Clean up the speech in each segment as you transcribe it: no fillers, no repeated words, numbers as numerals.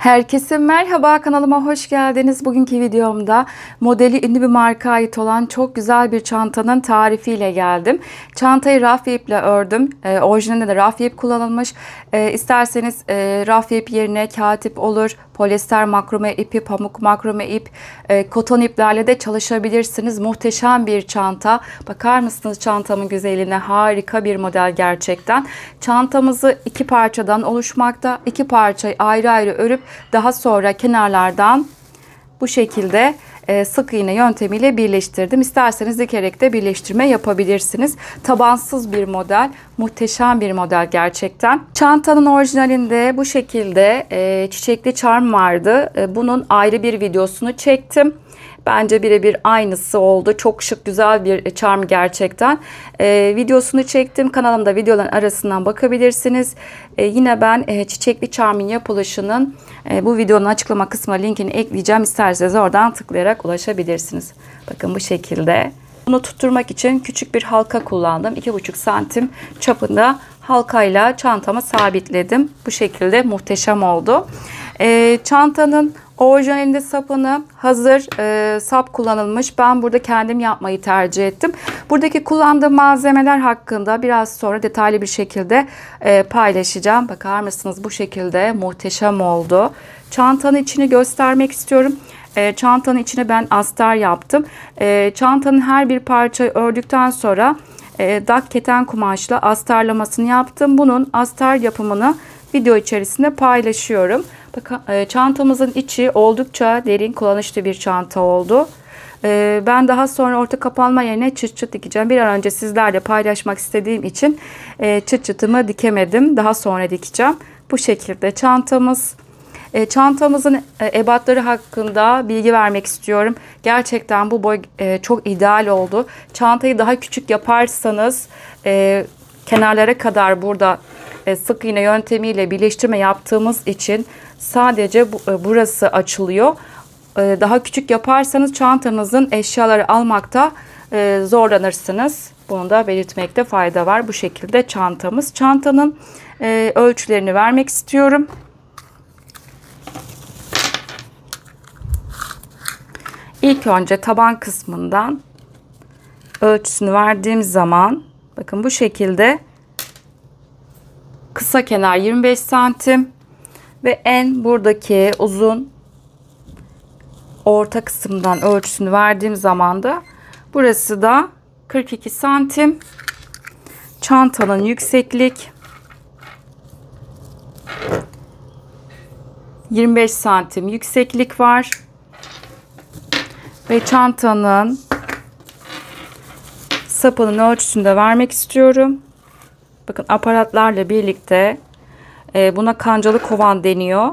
Herkese merhaba, kanalıma hoş geldiniz. Bugünkü videomda modeli ünlü bir markaya ait olan çok güzel bir çantanın tarifiyle geldim. Çantayı rafya iple ördüm. Orijinalinde de rafya ip kullanılmış. İsterseniz rafya ip yerine kağıt ip olur, polyester makrome ipi, pamuk makrome ip, koton iplerle de çalışabilirsiniz. Muhteşem bir çanta. Bakar mısınız çantamın güzelliğine? Harika bir model gerçekten. Çantamızı iki parçadan oluşmakta. İki parçayı ayrı ayrı örüp daha sonra kenarlardan bu şekilde sık iğne yöntemiyle birleştirdim. İsterseniz dikerek de birleştirme yapabilirsiniz. Tabansız bir model. Muhteşem bir model gerçekten. Çantanın orijinalinde bu şekilde çiçekli charm vardı. Bunun ayrı bir videosunu çektim. Bence birebir aynısı oldu. Çok şık, güzel bir charm gerçekten. Videosunu çektim. Kanalımda videoların arasından bakabilirsiniz. Yine ben çiçekli charm'in yapılışının bu videonun açıklama kısmına linkini ekleyeceğim. İsterseniz oradan tıklayarak ulaşabilirsiniz. Bakın bu şekilde. Bunu tutturmak için küçük bir halka kullandım. 2,5 santim çapında halkayla çantamı sabitledim. Bu şekilde muhteşem oldu. Çantanın orijinalinde sapını hazır sap kullanılmış. Ben burada kendim yapmayı tercih ettim. Buradaki kullandığım malzemeler hakkında biraz sonra detaylı bir şekilde paylaşacağım. Bakar mısınız, bu şekilde muhteşem oldu. Çantanın içini göstermek istiyorum. Çantanın içine ben astar yaptım. Çantanın her bir parçayı ördükten sonra dak keten kumaşla astarlamasını yaptım. Bunun astar yapımını video içerisinde paylaşıyorum. Bakın çantamızın içi oldukça derin, kullanışlı bir çanta oldu. Ben daha sonra orta kapanma yerine çıt çıt dikeceğim. Bir an önce sizlerle paylaşmak istediğim için çıt çıtımı dikemedim. Daha sonra dikeceğim. Bu şekilde çantamız. Çantamızın ebatları hakkında bilgi vermek istiyorum. Gerçekten bu boy çok ideal oldu. Çantayı daha küçük yaparsanız kenarlara kadar burada sık iğne yöntemiyle birleştirme yaptığımız için sadece burası açılıyor. Daha küçük yaparsanız çantanızın eşyaları almakta zorlanırsınız. Bunu da belirtmekte fayda var. Bu şekilde çantamız. Çantanın ölçülerini vermek istiyorum. İlk önce taban kısmından ölçüsünü verdiğim zaman bakın bu şekilde kısa kenar 25 santim ve en buradaki uzun orta kısımdan ölçüsünü verdiğim zaman da burası da 42 santim. Çantanın yükseklik 25 santim yükseklik var. Ve çantanın sapının ölçüsünü de vermek istiyorum. Bakın aparatlarla birlikte buna kancalı kovan deniyor.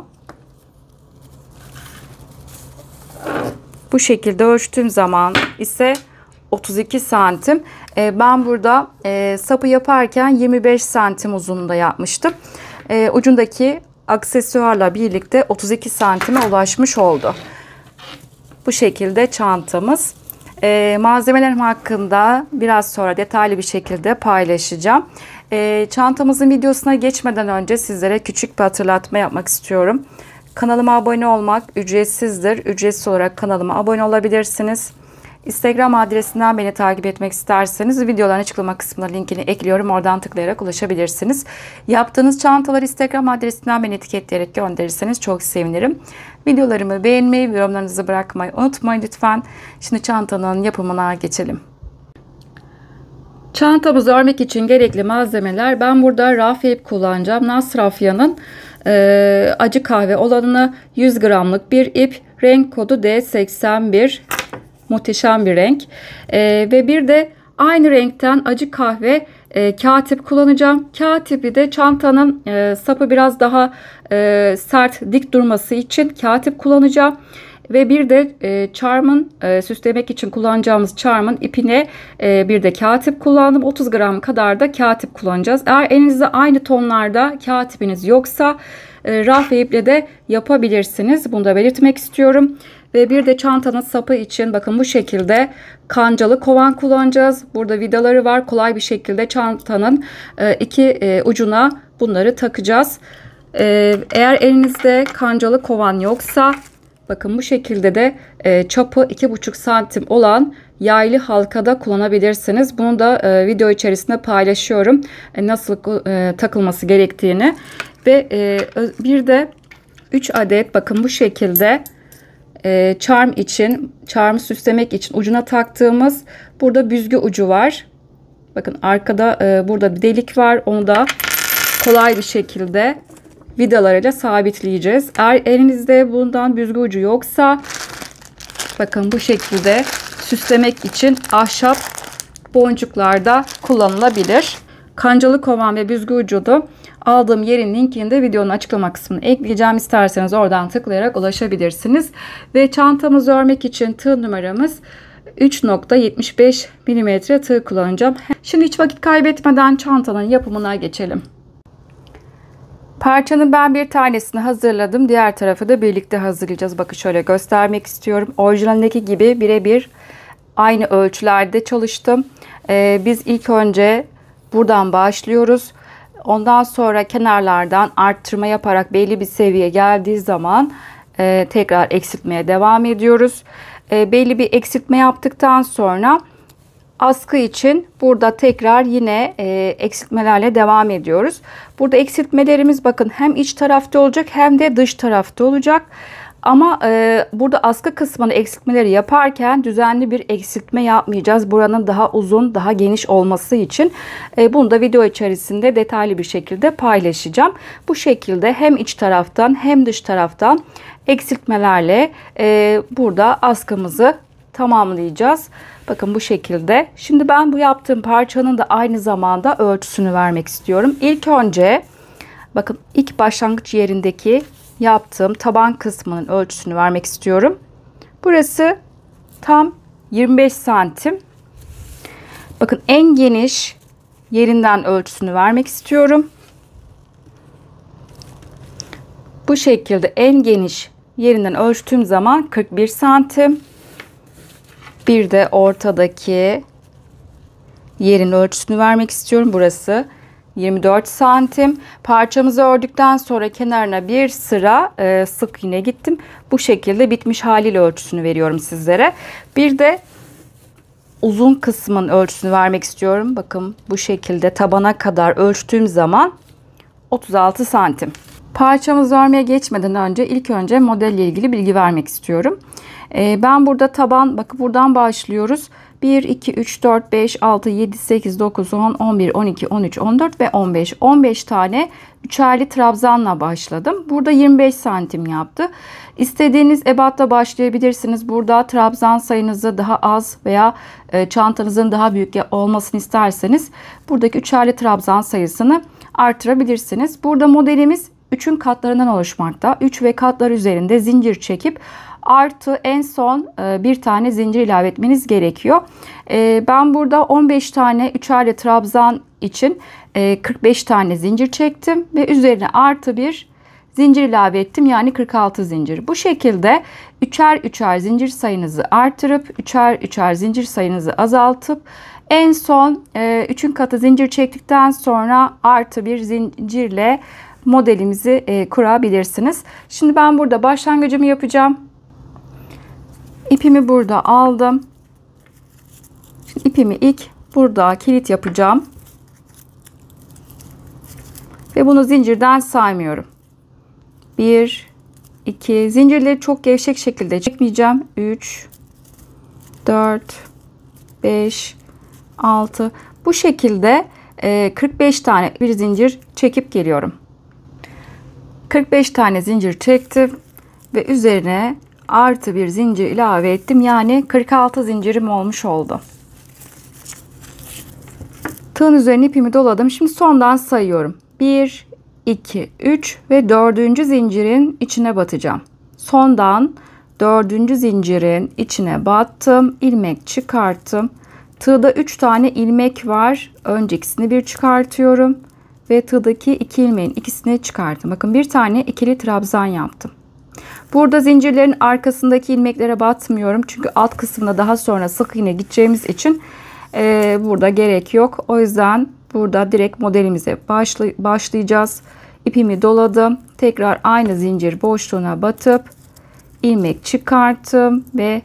Bu şekilde ölçtüğüm zaman ise 32 santim. Ben burada sapı yaparken 25 santim uzunluğunda yapmıştım. Ucundaki aksesuarla birlikte 32 santime ulaşmış oldu. Bu şekilde çantamız. Malzemelerim hakkında biraz sonra detaylı bir şekilde paylaşacağım. Çantamızın videosuna geçmeden önce sizlere küçük bir hatırlatma yapmak istiyorum. Kanalıma abone olmak ücretsizdir. Ücretsiz olarak kanalıma abone olabilirsiniz. Instagram adresinden beni takip etmek isterseniz videoların açıklama kısmına linkini ekliyorum. Oradan tıklayarak ulaşabilirsiniz. Yaptığınız çantaları Instagram adresinden beni etiketleyerek gönderirseniz çok sevinirim. Videolarımı beğenmeyi ve yorumlarınızı bırakmayı unutmayın lütfen. Şimdi çantanın yapımına geçelim. Çantamızı örmek için gerekli malzemeler. Ben burada rafya ip kullanacağım. Nas Rafya'nın acı kahve olanını 100 gramlık bir ip. Renk kodu D81. Muhteşem bir renk. Ve bir de aynı renkten acı kahve kağıt ip kullanacağım. Kağıt ipi de çantanın sapı biraz daha sert, dik durması için kağıt ip kullanacağım. Ve bir de charm'ın süslemek için kullanacağımız charm'ın ipine bir de kağıt ip kullandım. 30 gram kadar da kağıt ip kullanacağız. Eğer elinizde aynı tonlarda kağıt ipiniz yoksa rafya iple de yapabilirsiniz. Bunu da belirtmek istiyorum. Ve bir de çantanın sapı için bakın bu şekilde kancalı kovan kullanacağız. Burada vidaları var. Kolay bir şekilde çantanın iki ucuna bunları takacağız. Eğer elinizde kancalı kovan yoksa bakın bu şekilde de çapı 2,5 santim olan yaylı halkada kullanabilirsiniz. Bunu da video içerisinde paylaşıyorum. Nasıl takılması gerektiğini. Ve bir de 3 adet bakın bu şekilde charm'ı süslemek için ucuna taktığımız burada büzgü ucu var. Bakın arkada burada bir delik var. Onu da kolay bir şekilde vidalarıyla sabitleyeceğiz. Eğer elinizde bundan büzgü ucu yoksa bakın bu şekilde süslemek için ahşap boncuklar da kullanılabilir. Kancalı kovan ve büzgü ucu da aldığım yerin linkini de videonun açıklama kısmına ekleyeceğim. İsterseniz oradan tıklayarak ulaşabilirsiniz. Ve çantamızı örmek için tığ numaramız 3,75 mm tığ kullanacağım. Şimdi hiç vakit kaybetmeden çantanın yapımına geçelim. Parçanın ben bir tanesini hazırladım. Diğer tarafı da birlikte hazırlayacağız. Bakın şöyle göstermek istiyorum. Orijinalindeki gibi birebir aynı ölçülerde çalıştım. Biz ilk önce buradan başlıyoruz. Ondan sonra kenarlardan arttırma yaparak belli bir seviye geldiği zaman tekrar eksiltmeye devam ediyoruz. Belli bir eksiltme yaptıktan sonra askı için burada tekrar yine eksiltmelerle devam ediyoruz. Burada eksiltmelerimiz bakın hem iç tarafta olacak hem de dış tarafta olacak. Ama burada askı kısmını eksiltmeleri yaparken düzenli bir eksiltme yapmayacağız. Buranın daha uzun, daha geniş olması için. Bunu da video içerisinde detaylı bir şekilde paylaşacağım. Bu şekilde hem iç taraftan hem dış taraftan eksiltmelerle burada askımızı tamamlayacağız. Bakın bu şekilde. Şimdi ben bu yaptığım parçanın da aynı zamanda ölçüsünü vermek istiyorum. İlk önce bakın ilk başlangıç yerindeki yaptığım taban kısmının ölçüsünü vermek istiyorum. Burası tam 25 santim. Bakın en geniş yerinden ölçüsünü vermek istiyorum. Bu şekilde en geniş yerinden ölçtüğüm zaman 41 santim. Bir de ortadaki yerin ölçüsünü vermek istiyorum. Burası 24 santim. Parçamızı ördükten sonra kenarına bir sıra sık iğne gittim. Bu şekilde bitmiş haliyle ölçüsünü veriyorum sizlere. Bir de uzun kısmın ölçüsünü vermek istiyorum. Bakın bu şekilde tabana kadar ölçtüğüm zaman 36 santim. Parçamızı örmeye geçmeden önce ilk önce modelle ilgili bilgi vermek istiyorum. Ben burada taban, bakın buradan başlıyoruz. 1, 2, 3, 4, 5, 6, 7, 8, 9, 10, 11, 12, 13, 14 ve 15. 15 tane üçerli trabzanla başladım. Burada 25 santim yaptı. İstediğiniz ebatla başlayabilirsiniz. Burada trabzan sayınızı daha az veya çantanızın daha büyük olmasını isterseniz buradaki üçerli trabzan sayısını artırabilirsiniz. Burada modelimiz 3'ün katlarından oluşmakta. 3 ve katlar üzerinde zincir çekip artı en son bir tane zincir ilave etmeniz gerekiyor. Ben burada 15 tane üçerli trabzan için 45 tane zincir çektim ve üzerine artı bir zincir ilave ettim. Yani 46 zincir. Bu şekilde üçer üçer zincir sayınızı artırıp üçer zincir sayınızı azaltıp en son 3'ün katı zincir çektikten sonra artı bir zincirle modelimizi kurabilirsiniz. Şimdi ben burada başlangıcımı yapacağım. İpimi burada aldım. Şimdi ipimi ilk burada kilit yapacağım. Ve bunu zincirden saymıyorum. 1, 2, zincirleri çok gevşek şekilde çekmeyeceğim. 3, 4, 5, 6. Bu şekilde 45 tane bir zincir çekip geliyorum. 45 tane zincir çektim ve üzerine artı bir zincir ilave ettim. Yani 46 zincirim olmuş oldu. Tığın üzerine ipimi doladım. Şimdi sondan sayıyorum. 1, 2, 3 ve 4. zincirin içine batacağım. Sondan 4. zincirin içine battım. İlmek çıkarttım. Tığda 3 tane ilmek var. Önce ikisini bir çıkartıyorum. Ve tığdaki 2 ilmeğin ikisini çıkarttım. Bakın bir tane ikili trabzan yaptım. Burada zincirlerin arkasındaki ilmeklere batmıyorum. Çünkü alt kısmına daha sonra sık iğne gideceğimiz için burada gerek yok. O yüzden burada direkt modelimize başlayacağız. ipimi doladım. Tekrar aynı zincir boşluğuna batıp ilmek çıkarttım ve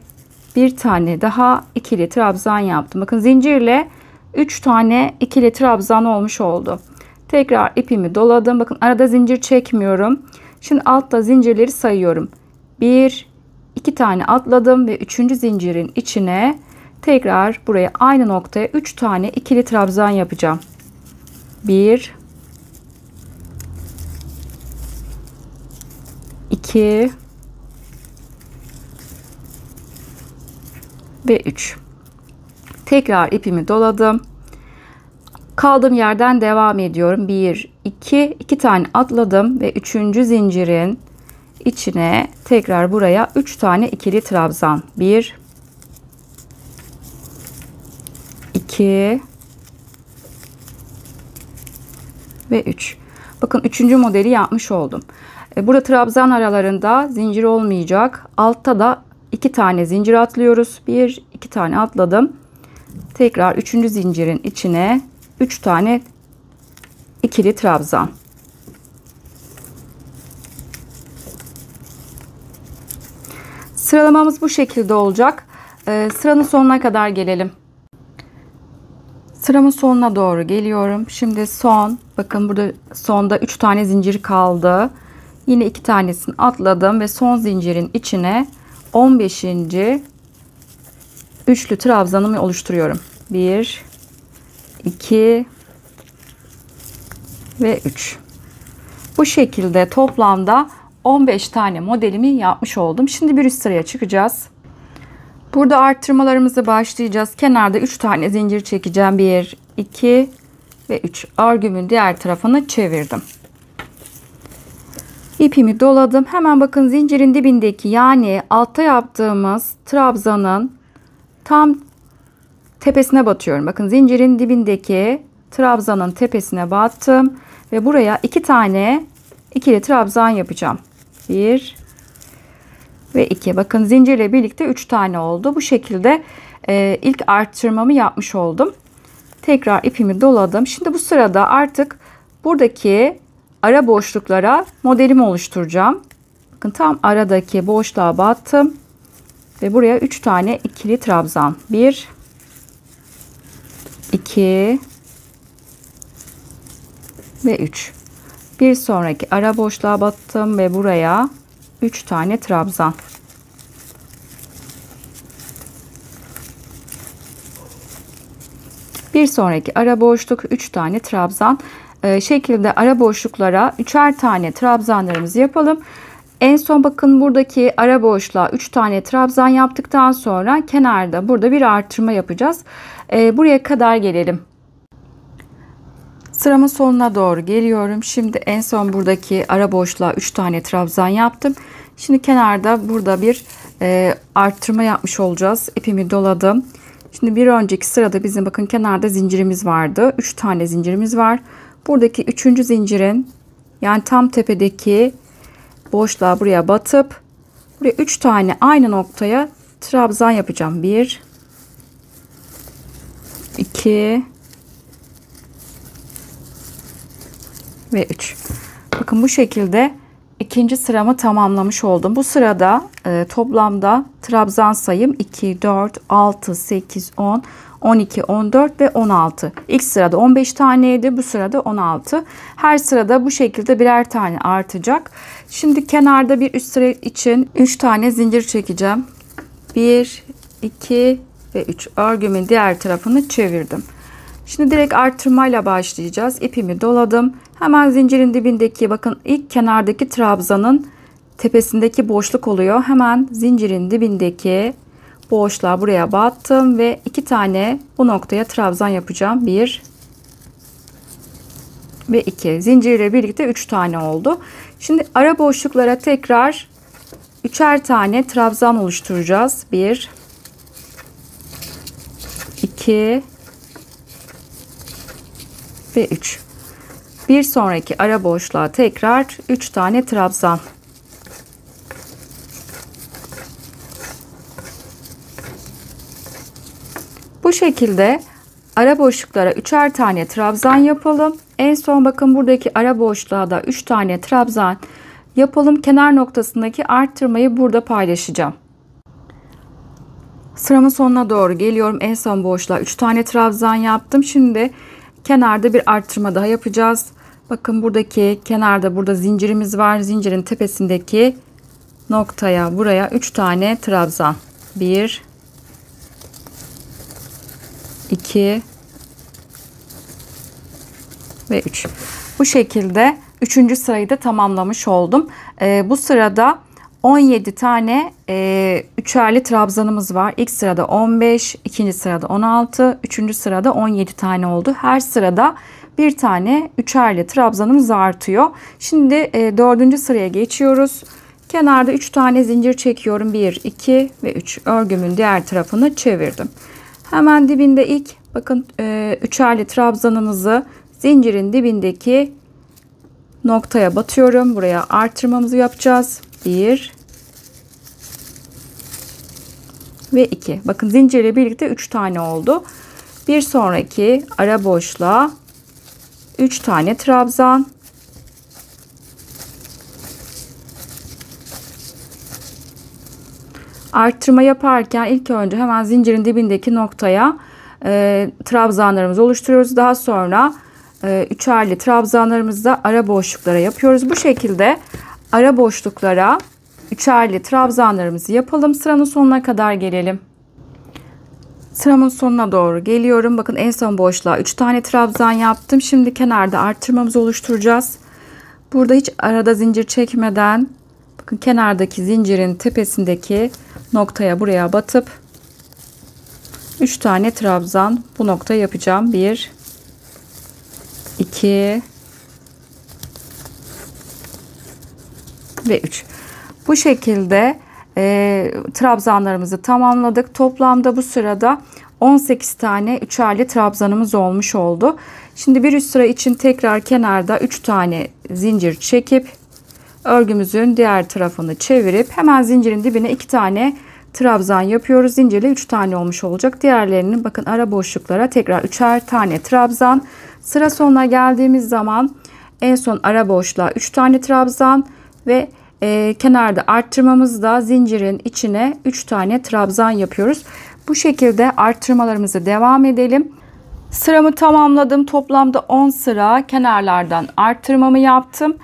bir tane daha ikili trabzan yaptım. Bakın zincirle 3 tane ikili trabzan olmuş oldu. Tekrar ipimi doladım. Bakın arada zincir çekmiyorum. Şimdi altta zincirleri sayıyorum. 1, 2 tane atladım ve 3. zincirin içine tekrar buraya aynı noktaya 3 tane ikili trabzan yapacağım. 1, 2 ve 3. Tekrar ipimi doladım. Kaldığım yerden devam ediyorum. 1, 2 tane atladım ve 3. zincirin içine tekrar buraya 3 tane ikili trabzan. 1, 2 ve 3. Bakın 3. modeli yapmış oldum. Burada trabzan aralarında zincir olmayacak. Altta da 2 tane zincir atlıyoruz. 1, 2 tane atladım. Tekrar 3. zincirin içine 3 tane ikili trabzan. Sıralamamız bu şekilde olacak. Sıranın sonuna kadar gelelim. Sıramın sonuna doğru geliyorum. Şimdi son, bakın burada sonda 3 tane zincir kaldı. Yine 2 tanesini atladım ve son zincirin içine 15. üçlü trabzanımı oluşturuyorum. 1, 2 ve 3. Bu şekilde toplamda 15 tane modelimi yapmış oldum. Şimdi bir üst sıraya çıkacağız. Burada arttırmalarımızı başlayacağız. Kenarda 3 tane zincir çekeceğim. 1, 2 ve 3. Örgümün diğer tarafını çevirdim. İpimi doladım. Hemen bakın zincirin dibindeki, yani altta yaptığımız trabzanın tam tepesine batıyorum. Bakın zincirin dibindeki trabzanın tepesine battım ve buraya 2 tane ikili trabzan yapacağım. 1 ve 2. Bakın zincirle birlikte 3 tane oldu. Bu şekilde ilk arttırmamı yapmış oldum. Tekrar ipimi doladım. Şimdi bu sırada artık buradaki ara boşluklara modelimi oluşturacağım. Bakın tam aradaki boşluğa battım ve buraya 3 tane ikili trabzan. 1, 2 ve 3. Bir sonraki ara boşluğa battım ve buraya 3 tane trabzan. Bir sonraki ara boşluk 3 tane trabzan. Şekilde ara boşluklara 3'er tane trabzanlarımızı yapalım. En son bakın buradaki ara boşluğa 3 tane trabzan yaptıktan sonra kenarda burada bir artırma yapacağız. Buraya kadar gelelim. Sıramın sonuna doğru geliyorum. Şimdi en son buradaki ara boşluğa 3 tane trabzan yaptım. Şimdi kenarda burada bir arttırma yapmış olacağız. İpimi doladım. Şimdi bir önceki sırada bizim bakın kenarda zincirimiz vardı. 3 tane zincirimiz var. Buradaki 3. zincirin, yani tam tepedeki boşluğa buraya batıp buraya 3 tane aynı noktaya trabzan yapacağım. 1, 2 ve 3. Bakın bu şekilde ikinci sıramı tamamlamış oldum. Bu sırada toplamda trabzan sayım 2, 4, 6, 8, 10, 12, 14 ve 16. İlk sırada 15 taneydi. Bu sırada 16. Her sırada bu şekilde birer tane artacak. Şimdi kenarda bir üst sıra için 3 tane zincir çekeceğim. 1, 2 ve 3. Örgümün diğer tarafını çevirdim. Şimdi direkt artırmayla başlayacağız. İpimi doladım. Hemen zincirin dibindeki, bakın ilk kenardaki trabzanın tepesindeki boşluk oluyor. Hemen zincirin dibindeki boşluğa buraya battım ve 2 tane bu noktaya trabzan yapacağım. 1 ve 2. Zincirle birlikte 3 tane oldu. Şimdi ara boşluklara tekrar 3'er tane trabzan oluşturacağız. 1 2 ve 3. Bir sonraki ara boşluğa tekrar 3 tane trabzan. Bu şekilde ara boşluklara 3'er tane trabzan yapalım En son bakın buradaki ara boşluğa da 3 tane trabzan yapalım. Kenar noktasındaki arttırmayı burada paylaşacağım. Sıramın sonuna doğru geliyorum. En son boşluğa 3 tane trabzan yaptım. Şimdi kenarda bir arttırma daha yapacağız. Bakın buradaki kenarda burada zincirimiz var. Zincirin tepesindeki noktaya buraya 3 tane trabzan. 1 2 ve 3. Bu şekilde 3. sırayı da tamamlamış oldum. Bu sırada 17 tane üçerli trabzanımız var. İlk sırada 15, ikinci sırada 16, üçüncü sırada 17 tane oldu. Her sırada bir tane üçerli trabzanımız artıyor. Şimdi 4. sıraya geçiyoruz. Kenarda 3 tane zincir çekiyorum. 1, 2 ve 3. Örgümün diğer tarafını çevirdim. Hemen dibinde ilk bakın üçerli trabzanımızı zincirin dibindeki noktaya batıyorum. Buraya artırmamızı yapacağız. 1 ve 2. Bakın zincirle birlikte 3 tane oldu. Bir sonraki ara boşluğa 3 tane trabzan. Arttırma yaparken ilk önce hemen zincirin dibindeki noktaya trabzanlarımızı oluşturuyoruz. Daha sonra üçerli trabzanlarımızda ara boşluklara yapıyoruz. Bu şekilde ara boşluklara üçerli trabzanlarımızı yapalım. Sıranın sonuna kadar gelelim. Sıramın sonuna doğru geliyorum. Bakın en son boşluğa 3 tane trabzan yaptım. Şimdi kenarda arttırmamızı oluşturacağız. Burada hiç arada zincir çekmeden bakın kenardaki zincirin tepesindeki noktaya buraya batıp 3 tane trabzan bu noktaya yapacağım. 1 2 ve 3. Bu şekilde trabzanlarımızı tamamladık. Toplamda bu sırada 18 tane üçerli trabzanımız olmuş oldu. Şimdi bir üst sıra için tekrar kenarda 3 tane zincir çekip örgümüzün diğer tarafını çevirip hemen zincirin dibine 2 tane trabzan yapıyoruz. Zincirle 3 tane olmuş olacak. Diğerlerini bakın ara boşluklara tekrar 3'er tane trabzan. Sıra sonuna geldiğimiz zaman en son ara boşluğa 3 tane trabzan ve kenarda arttırmamızda zincirin içine 3 tane trabzan yapıyoruz. Bu şekilde arttırmalarımızı devam edelim. Sıramı tamamladım. Toplamda 10 sıra kenarlardan arttırmamı yaptım.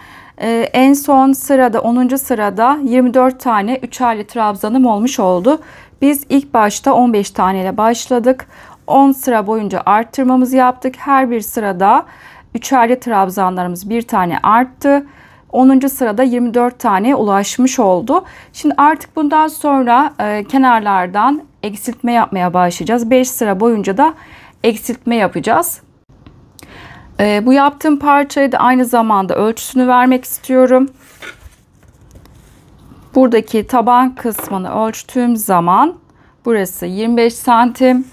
En son sırada 10. sırada 24 tane üçerli trabzanım olmuş oldu. Biz ilk başta 15 tane ile başladık. 10 sıra boyunca arttırmamızı yaptık. Her bir sırada üçerli trabzanlarımız bir tane arttı. 10. sırada 24 tane ulaşmış oldu. Şimdi artık bundan sonra kenarlardan eksiltme yapmaya başlayacağız. 5 sıra boyunca da eksiltme yapacağız. Bu yaptığım parçayı da aynı zamanda ölçüsünü vermek istiyorum. Buradaki taban kısmını ölçtüğüm zaman burası 25 santim.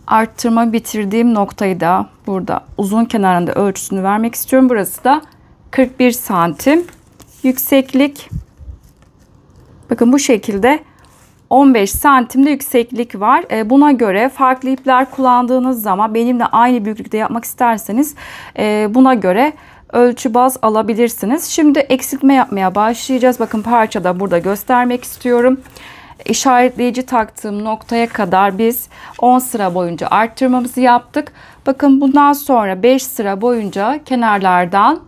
Arttırma bitirdiğim noktayı da burada uzun kenarında ölçüsünü vermek istiyorum. Burası da 41 santim yükseklik. Bakın bu şekilde 15 santimde yükseklik var. Buna göre farklı ipler kullandığınız zaman benimle aynı büyüklükte yapmak isterseniz buna göre ölçü baz alabilirsiniz. Şimdi eksiltme yapmaya başlayacağız. Bakın parçada burada göstermek istiyorum. İşaretleyici taktığım noktaya kadar biz 10 sıra boyunca arttırmamızı yaptık. Bakın bundan sonra 5 sıra boyunca kenarlardan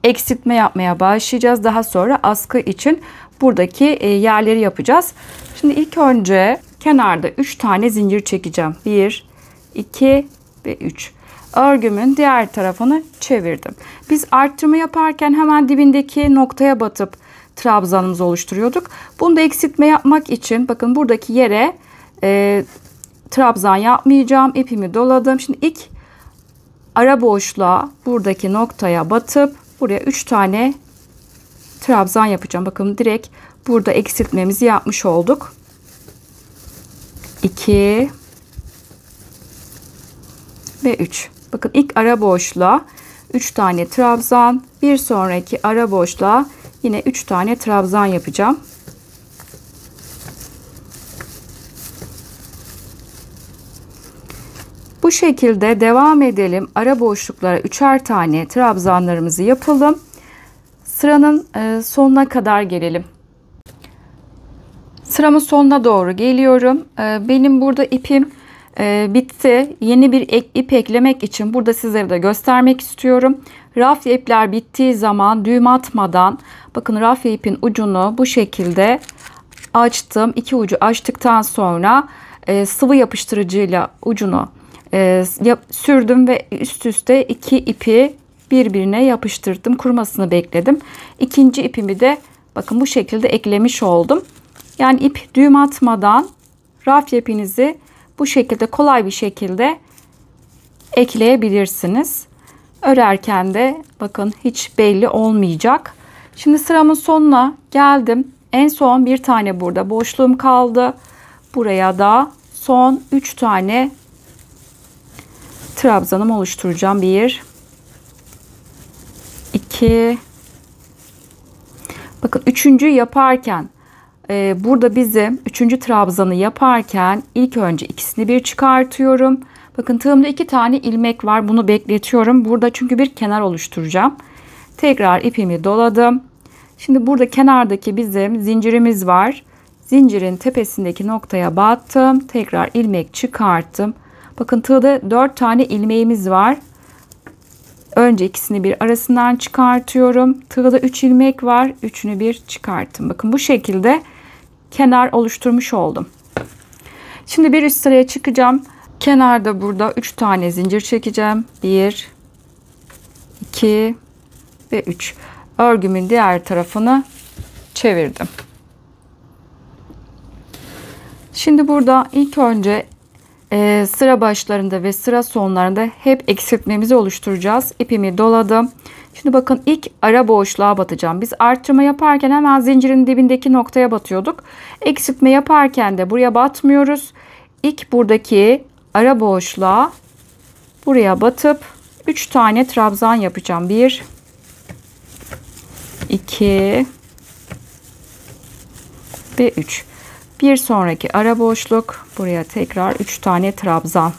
eksiltme yapmaya başlayacağız. Daha sonra askı için buradaki yerleri yapacağız. Şimdi ilk önce kenarda 3 tane zincir çekeceğim. 1, 2 ve 3. Örgümün diğer tarafını çevirdim. Biz arttırma yaparken hemen dibindeki noktaya batıp trabzanımızı oluşturuyorduk. Bunu da eksiltme yapmak için bakın buradaki yere trabzan yapmayacağım. İpimi doladım. Şimdi ilk ara boşluğa buradaki noktaya batıp buraya 3 tane trabzan yapacağım. Bakın direkt burada eksiltmemizi yapmış olduk. 2 ve 3. Bakın ilk ara boşluğa 3 tane trabzan, bir sonraki ara boşluğa yine 3 tane trabzan yapacağım. Bu Bu şekilde devam edelim. Ara boşluklara 3'er tane trabzanlarımızı yapalım. Sıranın sonuna kadar gelelim. Sıramın sonuna doğru geliyorum. Benim burada ipim bitti. Yeni bir ip eklemek için burada sizlere de göstermek istiyorum. Rafya ipler bittiği zaman düğüm atmadan, bakın rafya ipin ucunu bu şekilde açtım. İki ucu açtıktan sonra sıvı yapıştırıcıyla ucunu sürdüm ve üst üste iki ipi birbirine yapıştırdım. Kurumasını bekledim. İkinci ipimi de bakın bu şekilde eklemiş oldum. Yani ip düğüm atmadan rafya ipinizi bu şekilde kolay bir şekilde ekleyebilirsiniz. Örerken de bakın hiç belli olmayacak. Şimdi sıramın sonuna geldim. En son bir tane burada boşluğum kaldı. Buraya da son 3 tane trabzanımı oluşturacağım. 1 2 bakın üçüncüyü yaparken burada bizim 3. trabzanı yaparken ilk önce ikisini bir çıkartıyorum. Bakın tığımda 2 tane ilmek var. Bunu bekletiyorum. Burada çünkü bir kenar oluşturacağım. Tekrar ipimi doladım. Şimdi burada kenardaki bizim zincirimiz var. Zincirin tepesindeki noktaya battım. Tekrar ilmek çıkarttım. Bakın tığda 4 tane ilmeğimiz var. Önce ikisini bir arasından çıkartıyorum. Tığda 3 ilmek var. Üçünü bir çıkarttım. Bakın bu şekilde kenar oluşturmuş oldum. Şimdi bir üst sıraya çıkacağım. Kenarda burada 3 tane zincir çekeceğim. 1 2 ve 3. Örgümün diğer tarafını çevirdim. Şimdi burada ilk önce sıra başlarında ve sıra sonlarında hep eksiltmemizi oluşturacağız. İpimi doladım. Şimdi bakın ilk ara boşluğa batacağım. Biz arttırma yaparken hemen zincirin dibindeki noktaya batıyorduk. Eksiltme yaparken de buraya batmıyoruz. İlk buradaki ara boşluğa buraya batıp 3 tane trabzan yapacağım. 1 2 ve 3. Bir sonraki ara boşluk, buraya tekrar 3 tane trabzan.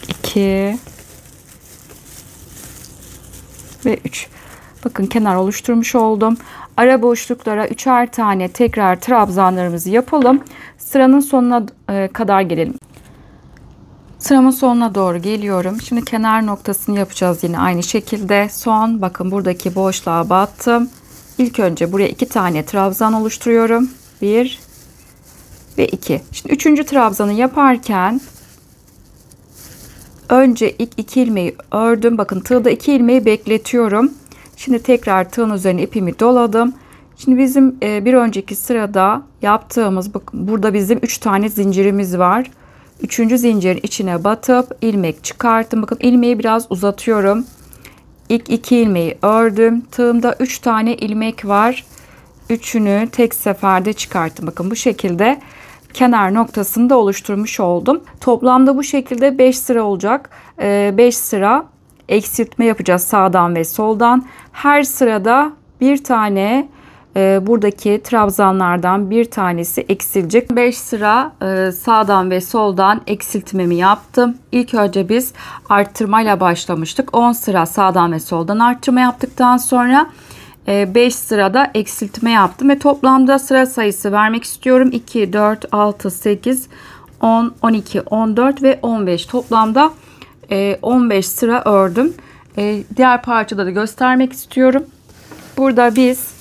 2 ve 3. Bakın kenar oluşturmuş oldum. Ara boşluklara 3'er tane tekrar trabzanlarımızı yapalım. Sıranın sonuna kadar gelelim. Sıramın sonuna doğru geliyorum. Şimdi kenar noktasını yapacağız yine aynı şekilde. Son bakın buradaki boşluğa battım. İlk önce buraya 2 tane trabzan oluşturuyorum. 1 ve 2. Şimdi 3. trabzanı yaparken önce ilk 2 ilmeği ördüm. Bakın tığda 2 ilmeği bekletiyorum. Şimdi tekrar tığın üzerine ipimi doladım. Şimdi bizim bir önceki sırada yaptığımız bakın burada bizim 3 tane zincirimiz var. 3. zincirin içine batıp ilmek çıkarttım. Bakın ilmeği biraz uzatıyorum. İlk 2 ilmeği ördüm. Tığımda 3 tane ilmek var. Üçünü tek seferde çıkarttım. Bakın bu şekilde kenar noktasını da oluşturmuş oldum. Toplamda bu şekilde 5 sıra olacak. 5 sıra eksiltme yapacağız sağdan ve soldan. Her sırada bir tane buradaki trabzanlardan bir tanesi eksilecek. 5 sıra sağdan ve soldan eksiltmemi yaptım. İlk önce biz arttırmayla başlamıştık. 10 sıra sağdan ve soldan arttırma yaptıktan sonra 5 sırada eksiltme yaptım ve toplamda sıra sayısı vermek istiyorum. 2, 4, 6, 8, 10, 12, 14 ve 15. Toplamda 15 sıra ördüm. Diğer parçada da göstermek istiyorum. Burada biz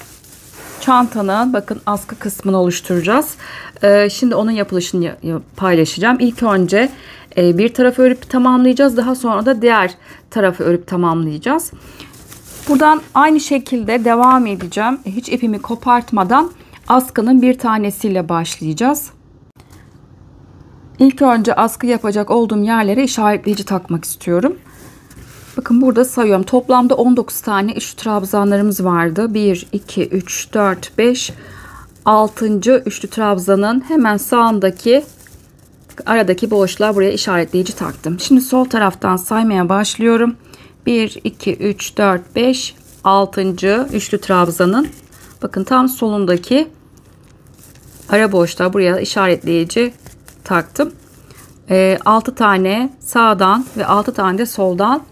çantanın bakın askı kısmını oluşturacağız. Şimdi onun yapılışını paylaşacağım. İlk önce bir tarafı örüp tamamlayacağız. Daha sonra da diğer tarafı örüp tamamlayacağız. Buradan aynı şekilde devam edeceğim. Hiç ipimi kopartmadan askının bir tanesiyle başlayacağız. İlk önce askı yapacak olduğum yerlere işaretleyici takmak istiyorum. Bakın burada sayıyorum. Toplamda 19 tane üçlü trabzanlarımız vardı. 1, 2, 3, 4, 5, 6. üçlü trabzanın hemen sağındaki aradaki boşluğa buraya işaretleyici taktım. Şimdi sol taraftan saymaya başlıyorum. 1, 2, 3, 4, 5, 6. üçlü trabzanın bakın tam solundaki ara boşluğa buraya işaretleyici taktım. 6 tane sağdan ve 6 tane de soldan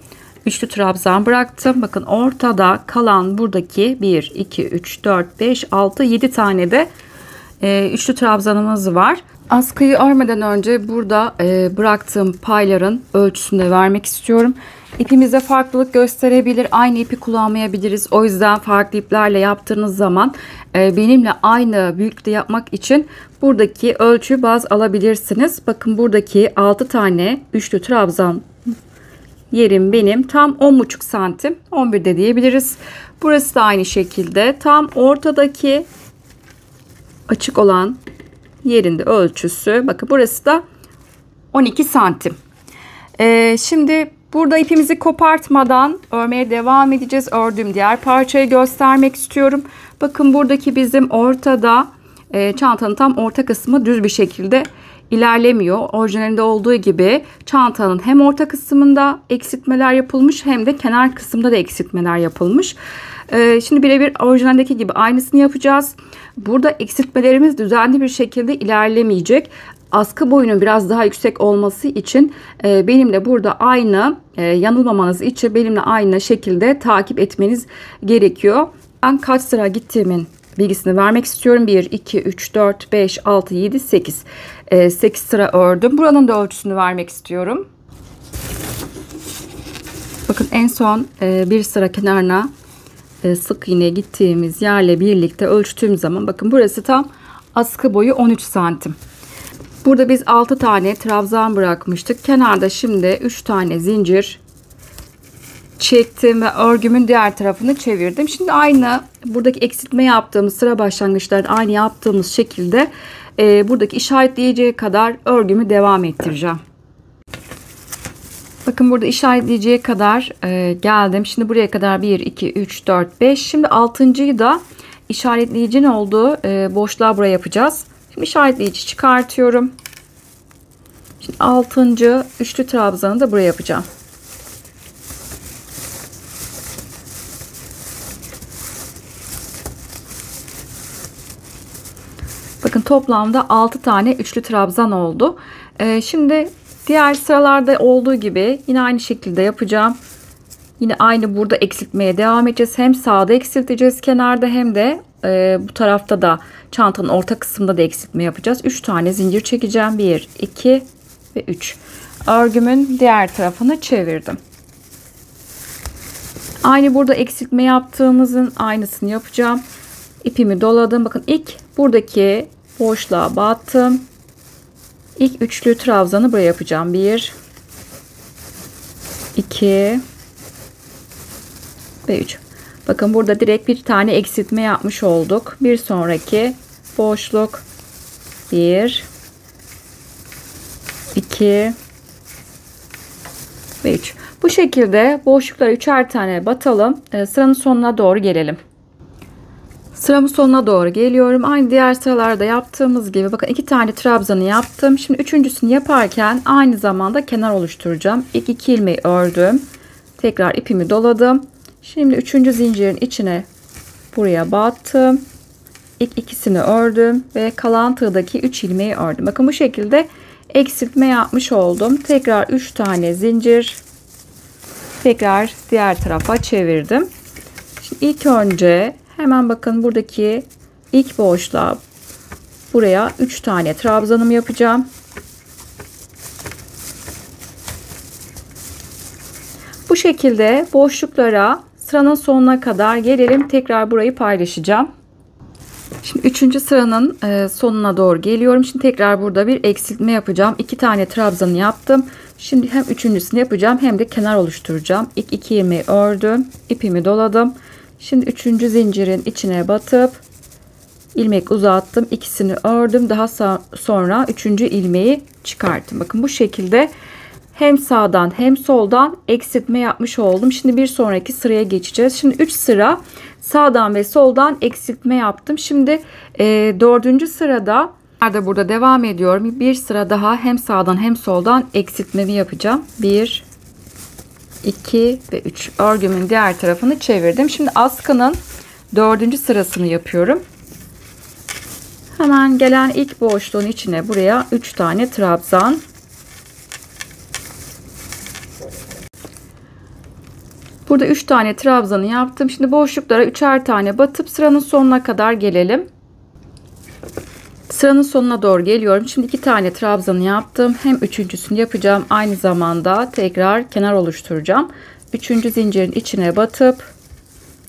üçlü trabzan bıraktım. Bakın ortada kalan buradaki 1, 2, 3, 4, 5, 6, 7 tane de üçlü trabzanımız var. Askıyı örmeden önce burada bıraktığım payların ölçüsünü de vermek istiyorum. İpimizde farklılık gösterebilir. Aynı ipi kullanmayabiliriz. O yüzden farklı iplerle yaptığınız zaman benimle aynı büyüklükte yapmak için buradaki ölçüyü baz alabilirsiniz. Bakın buradaki 6 tane üçlü trabzan yerim benim tam 10,5 santim. 11 de diyebiliriz. Burası da aynı şekilde tam ortadaki açık olan yerinde ölçüsü. Bakın burası da 12 santim. Şimdi burada ipimizi kopartmadan örmeye devam edeceğiz. Ördüğüm diğer parçayı göstermek istiyorum. Bakın buradaki bizim ortada çantanın tam orta kısmı düz bir şekilde ilerlemiyor. Orijinalinde olduğu gibi çantanın hem orta kısmında eksiltmeler yapılmış hem de kenar kısmında da eksiltmeler yapılmış. Şimdi birebir orijinaldeki gibi aynısını yapacağız. Burada eksiltmelerimiz düzenli bir şekilde ilerlemeyecek. Askı boyunun biraz daha yüksek olması için benimle burada aynı yanılmamanız için benimle aynı şekilde takip etmeniz gerekiyor. Ben kaç sıra gittiğimin bilgisini vermek istiyorum. 1, 2, 3, 4, 5, 6, 7, 8. 8 sıra ördüm. Buranın da ölçüsünü vermek istiyorum. Bakın en son bir sıra kenarına sık iğne gittiğimiz yerle birlikte ölçtüğüm zaman bakın burası tam askı boyu 13 santim. Burada biz 6 tane trabzan bırakmıştık. Kenarda şimdi 3 tane zincir çektim ve örgümün diğer tarafını çevirdim. Şimdi aynı buradaki eksiltme yaptığımız sıra başlangıçlarında aynı yaptığımız şekilde buradaki işaretleyeceği kadar örgümü devam ettireceğim. Bakın burada işaretleyeceği kadar geldim. Şimdi buraya kadar 1, 2, 3, 4, 5. Şimdi 6.'yı da işaretleyicinin olduğu boşluğa buraya yapacağız. Şimdi işaretleyici çıkartıyorum. Şimdi 6. üçlü trabzanı da buraya yapacağım. Bakın toplamda 6 tane üçlü trabzan oldu. Şimdi diğer sıralarda olduğu gibi yine aynı şekilde yapacağım. Yine aynı burada eksiltmeye devam edeceğiz. Hem sağda eksilteceğiz kenarda hem de bu tarafta da çantanın orta kısmında da eksiltme yapacağız. 3 tane zincir çekeceğim. 1, 2 ve 3. Örgümün diğer tarafını çevirdim. Aynı burada eksiltme yaptığımızın aynısını yapacağım. İpimi doladım. Bakın ilk buradaki boşluğa battım. İlk üçlü trabzanı buraya yapacağım. 1, 2 ve 3. Bakın burada direkt bir tane eksiltme yapmış olduk. Bir sonraki boşluk 1, 2 ve 3. Bu şekilde boşluklara 3'er tane batalım. Sıranın sonuna doğru gelelim. Sıramın sonuna doğru geliyorum. Aynı diğer sıralarda yaptığımız gibi bakın 2 tane trabzanı yaptım. Şimdi üçüncüsünü yaparken aynı zamanda kenar oluşturacağım. İlk 2 ilmeği ördüm. Tekrar ipimi doladım. Şimdi 3. zincirin içine buraya battım. İlk ikisini ördüm ve kalan tığdaki 3 ilmeği ördüm. Bakın bu şekilde eksiltme yapmış oldum. Tekrar 3 tane zincir. Tekrar diğer tarafa çevirdim. Şimdi ilk önce hemen bakın buradaki ilk boşluğa buraya 3 tane trabzanımı yapacağım. Bu şekilde boşluklara sıranın sonuna kadar gelelim. Tekrar burayı paylaşacağım. Şimdi 3. sıranın sonuna doğru geliyorum. Şimdi tekrar burada bir eksiltme yapacağım. 2 tane trabzanı yaptım. Şimdi hem üçüncüsünü yapacağım hem de kenar oluşturacağım. İlk 2 ilmeği ördüm. İpimi doladım. Şimdi 3. zincirin içine batıp ilmek uzattım. İkisini ördüm. Daha sonra 3. ilmeği çıkarttım. Bakın bu şekilde hem sağdan hem soldan eksiltme yapmış oldum. Şimdi bir sonraki sıraya geçeceğiz. Şimdi 3 sıra sağdan ve soldan eksiltme yaptım. Şimdi 4. sırada burada devam ediyorum. Bir sıra daha hem sağdan hem soldan eksiltmemi yapacağım. 1, 2 ve 3. Örgümün diğer tarafını çevirdim. Şimdi askının 4. sırasını yapıyorum. Hemen gelen ilk boşluğun içine buraya 3 tane trabzan. Burada 3 tane trabzanı yaptım. Şimdi boşluklara 3'er tane batıp sıranın sonuna kadar gelelim. Sıranın sonuna doğru geliyorum. Şimdi 2 tane trabzanı yaptım. Hem üçüncüsünü yapacağım. Aynı zamanda tekrar kenar oluşturacağım. 3. zincirin içine batıp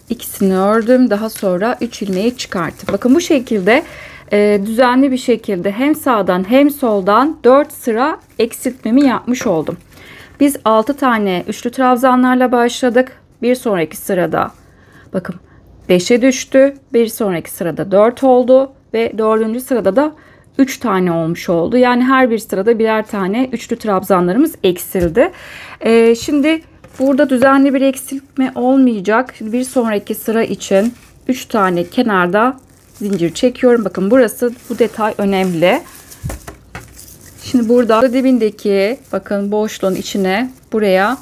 ikisini ördüm. Daha sonra 3 ilmeği çıkarttım. Bakın bu şekilde düzenli bir şekilde hem sağdan hem soldan 4 sıra eksiltmemi yapmış oldum. Biz 6 tane üçlü trabzanlarla başladık. Bir sonraki sırada bakın 5'e düştü. Bir sonraki sırada 4 oldu ve 4. sırada da 3 tane olmuş oldu. Yani her bir sırada birer tane üçlü trabzanlarımız eksildi. Şimdi burada düzenli bir eksiltme olmayacak. Şimdi bir sonraki sıra için 3 tane kenarda zincir çekiyorum. Bakın burası, bu detay önemli. Şimdi burada dibindeki bakın boşluğun içine buraya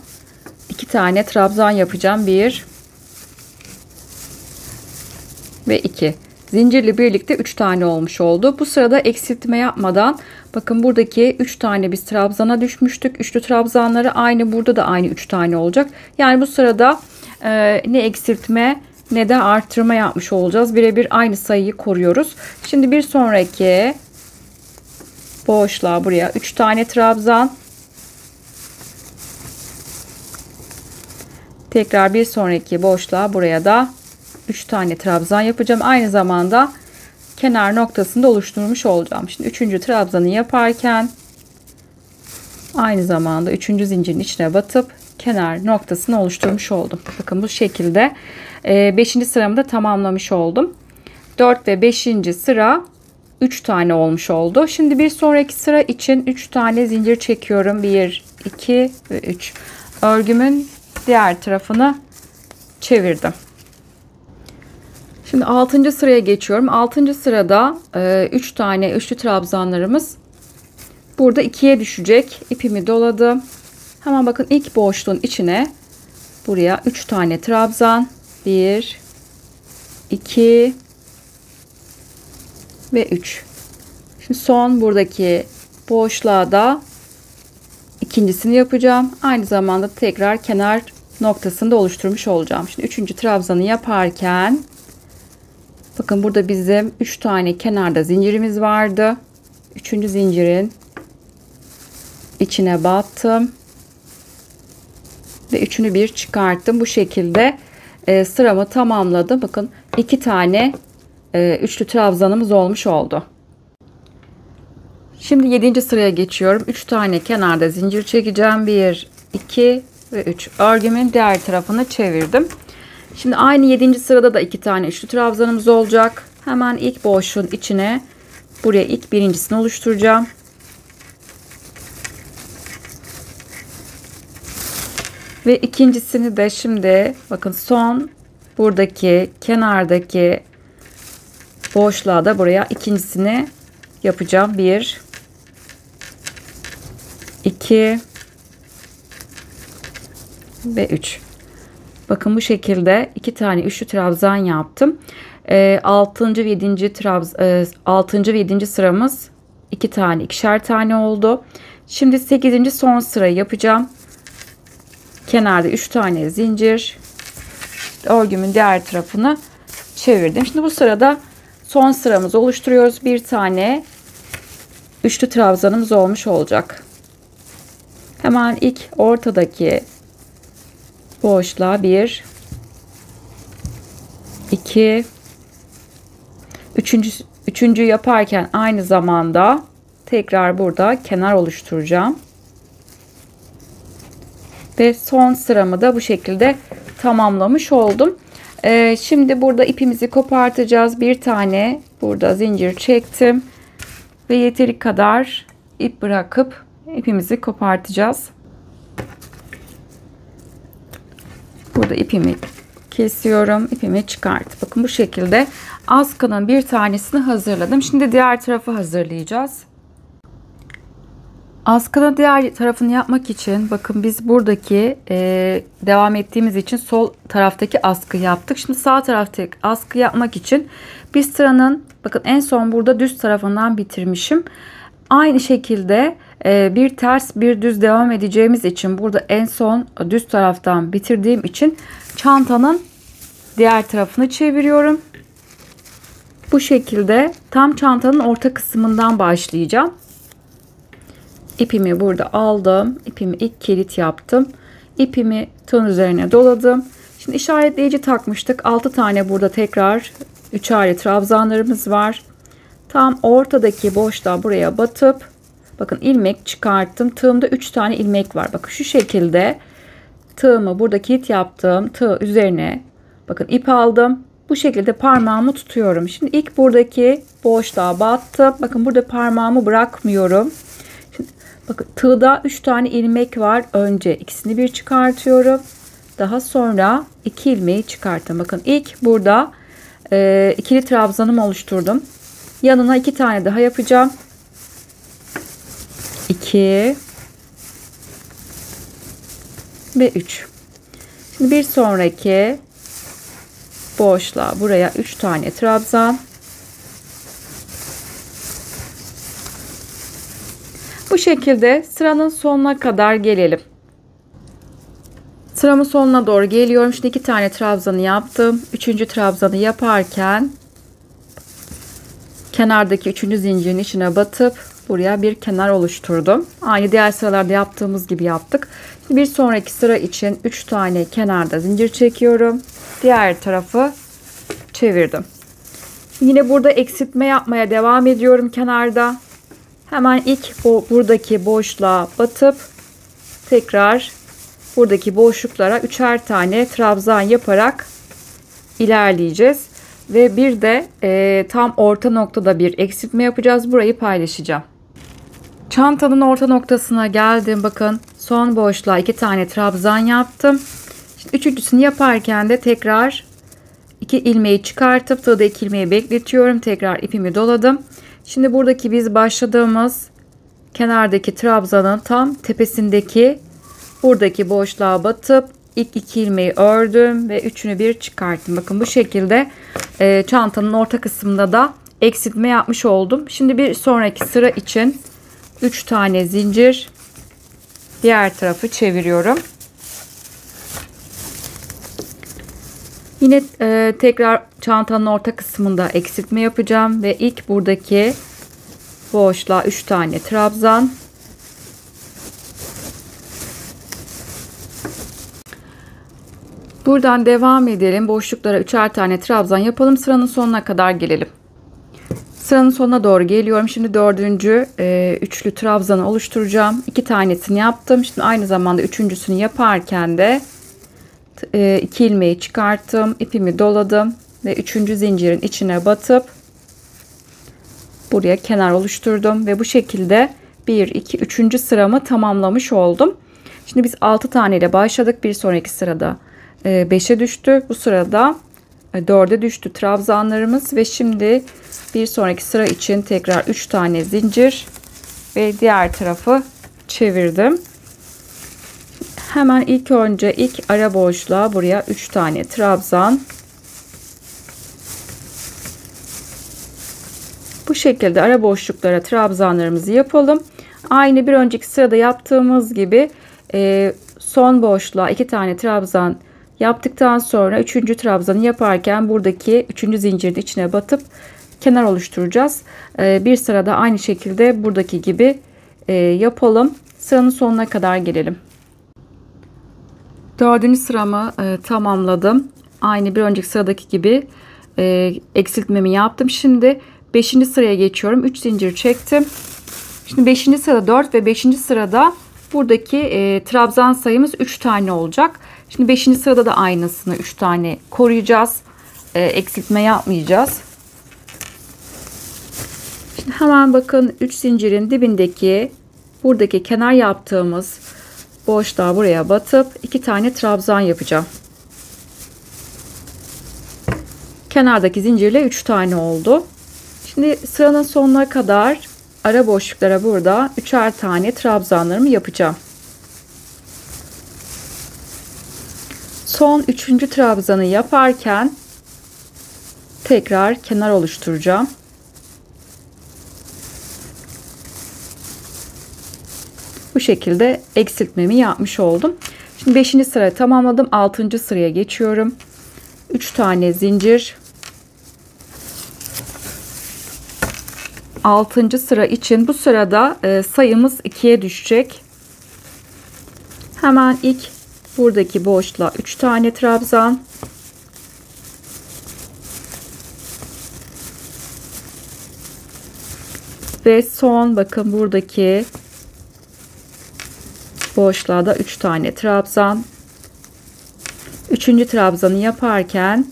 2 tane trabzan yapacağım. 1 ve 2. Zincirle birlikte 3 tane olmuş oldu. Bu sırada eksiltme yapmadan bakın buradaki 3 tane biz trabzana düşmüştük. Üçlü trabzanları aynı, burada da aynı 3 tane olacak. Yani bu sırada ne eksiltme ne de artırma yapmış olacağız. Birebir aynı sayıyı koruyoruz. Şimdi bir sonraki boşluğa buraya 3 tane trabzan. Tekrar bir sonraki boşluğa buraya da 3 tane trabzan yapacağım. Aynı zamanda kenar noktasını da oluşturmuş olacağım. Şimdi 3. trabzanı yaparken aynı zamanda 3. zincirin içine batıp kenar noktasını oluşturmuş oldum. Bakın bu şekilde 5. sıramı da tamamlamış oldum. 4 ve 5. sıra 3 tane olmuş oldu. Şimdi bir sonraki sıra için 3 tane zincir çekiyorum. 1, 2 ve 3. Örgümün diğer tarafını çevirdim. Şimdi 6. sıraya geçiyorum. 6. sırada 3 tane üçlü trabzanlarımız burada 2'ye düşecek. İpimi doladım. Hemen bakın ilk boşluğun içine buraya 3 tane trabzan. 1, 2 ve 3. Şimdi son buradaki boşluğa da ikincisini yapacağım. Aynı zamanda tekrar kenar noktasını da oluşturmuş olacağım. Şimdi 3. trabzanı yaparken bakın burada bizim 3 tane kenarda zincirimiz vardı. 3. zincirin içine battım ve üçünü bir çıkarttım. Bu şekilde sıramı tamamladım. Bakın 2 tane üçlü trabzanımız olmuş oldu. Şimdi 7. sıraya geçiyorum. 3 tane kenarda zincir çekeceğim. 1, 2 ve 3. Örgümün diğer tarafını çevirdim. Şimdi aynı 7. sırada da 2 tane üçlü trabzanımız olacak. Hemen ilk boşluğun içine buraya ilk birincisini oluşturacağım. Ve ikincisini de şimdi bakın son buradaki kenardaki boşluğa da buraya ikincisini yapacağım. 1, 2 ve 3. Bakın bu şekilde 2 tane üçlü trabzan yaptım. 6. ve 7. sıramız 2 tane, ikişer tane oldu. Şimdi 8. son sırayı yapacağım. Kenarda 3 tane zincir. Örgümün diğer tarafını çevirdim. Şimdi bu sırada son sıramızı oluşturuyoruz. Bir tane üçlü trabzanımız olmuş olacak. Hemen ilk ortadaki boşluğa 1, 2, üçüncüyü yaparken aynı zamanda tekrar burada kenar oluşturacağım. Ve son sıramı da bu şekilde tamamlamış oldum. Şimdi burada ipimizi kopartacağız. Bir tane burada zincir çektim. Ve yeteri kadar ip bırakıp ipimizi kopartacağız. Burada ipimi kesiyorum. İpimi çıkart. Bakın bu şekilde askının bir tanesini hazırladım. Şimdi diğer tarafı hazırlayacağız. Askının diğer tarafını yapmak için bakın biz buradaki devam ettiğimiz için sol taraftaki askı yaptık. Şimdi sağ taraftaki askı yapmak için bir sıranın bakın en son burada düz tarafından bitirmişim. Aynı şekilde bir ters bir düz devam edeceğimiz için burada en son düz taraftan bitirdiğim için çantanın diğer tarafını çeviriyorum. Bu şekilde tam çantanın orta kısmından başlayacağım. İpimi burada aldım. İpimi ilk kilit yaptım. İpimi tığın üzerine doladım. Şimdi işaretleyici takmıştık. 6 tane burada tekrar üçerli trabzanlarımız var. Tam ortadaki boşluğa buraya batıp bakın ilmek çıkarttım. Tığımda 3 tane ilmek var. Bakın şu şekilde tığımı burada kilit yaptım. Tığ üzerine bakın ip aldım. Bu şekilde parmağımı tutuyorum. Şimdi ilk buradaki boşluğa battım. Bakın burada parmağımı bırakmıyorum. Bakın tığda 3 tane ilmek var. Önce ikisini bir çıkartıyorum. Daha sonra 2 ilmeği çıkarttım. Bakın ilk burada ikili trabzanımı oluşturdum. Yanına 2 tane daha yapacağım. 2 ve 3. Şimdi bir sonraki boşluğa buraya 3 tane trabzan. Bu şekilde sıranın sonuna kadar gelelim. Sıramın sonuna doğru geliyorum. Şimdi 2 tane trabzanı yaptım. 3. trabzanı yaparken kenardaki 3. zincirin içine batıp buraya bir kenar oluşturdum. Aynı diğer sıralarda yaptığımız gibi yaptık. Şimdi bir sonraki sıra için 3 tane kenarda zincir çekiyorum. Diğer tarafı çevirdim. Yine burada eksiltme yapmaya devam ediyorum kenarda. Hemen ilk buradaki boşluğa batıp tekrar buradaki boşluklara 3'er tane trabzan yaparak ilerleyeceğiz. Ve bir de tam orta noktada bir eksiltme yapacağız. Burayı paylaşacağım. Çantanın orta noktasına geldim. Bakın son boşluğa 2 tane trabzan yaptım. Şimdi üçüncüsünü yaparken de tekrar 2 ilmeği çıkartıp tığda 2 ilmeği bekletiyorum. Tekrar ipimi doladım. Şimdi buradaki biz başladığımız kenardaki trabzanın tam tepesindeki buradaki boşluğa batıp ilk 2 ilmeği ördüm ve üçünü bir çıkarttım. Bakın bu şekilde çantanın orta kısmında da eksiltme yapmış oldum. Şimdi bir sonraki sıra için 3 tane zincir, diğer tarafı çeviriyorum. Yine tekrar çantanın orta kısmında eksiltme yapacağım ve ilk buradaki boşluğa 3 tane trabzan. Buradan devam edelim. Boşluklara 3'er tane trabzan yapalım. Sıranın sonuna kadar gelelim. Sıranın sonuna doğru geliyorum. Şimdi 4. üçlü trabzanı oluşturacağım. 2 tanesini yaptım. Şimdi aynı zamanda üçüncüsünü yaparken de 2 ilmeği çıkarttım. İpimi doladım ve 3. zincirin içine batıp buraya kenar oluşturdum ve bu şekilde 1 2 3. sıramı tamamlamış oldum. Şimdi biz 6 tane ile başladık. Bir sonraki sırada 5'e düştü. Bu sırada 4'e düştü trabzanlarımız ve şimdi bir sonraki sıra için tekrar 3 tane zincir ve diğer tarafı çevirdim. Hemen ilk önce ilk ara boşluğa buraya 3 tane trabzan. Bu şekilde ara boşluklara trabzanlarımızı yapalım. Aynı bir önceki sırada yaptığımız gibi son boşluğa 2 tane trabzan yaptıktan sonra 3. trabzanı yaparken buradaki 3. zincirin içine batıp kenar oluşturacağız. Bir sırada aynı şekilde buradaki gibi yapalım. Sıranın sonuna kadar gelelim. 4. sıramı tamamladım. Aynı bir önceki sıradaki gibi eksiltmemi yaptım. Şimdi 5. sıraya geçiyorum. 3 zincir çektim. Şimdi 5. sırada 4 ve 5. sırada buradaki trabzan sayımız 3 tane olacak. Şimdi 5. sırada da aynısını 3 tane koruyacağız. Eksiltme yapmayacağız. Şimdi hemen bakın 3 zincirin dibindeki buradaki kenar yaptığımız boşluğa buraya batıp 2 tane trabzan yapacağım. Kenardaki zincirle 3 tane oldu. Şimdi sıranın sonuna kadar ara boşluklara burada üçer tane trabzanlarımı yapacağım. Son 3. trabzanı yaparken tekrar kenar oluşturacağım. Bu şekilde eksiltmemi yapmış oldum. Şimdi 5. sırayı tamamladım. 6. sıraya geçiyorum. 3 tane zincir. 6. sıra için bu sırada sayımız 2'ye düşecek. Hemen ilk buradaki boşluğa 3 tane trabzan. Ve son bakın buradaki boşluğa da 3 tane trabzan. 3. trabzanı yaparken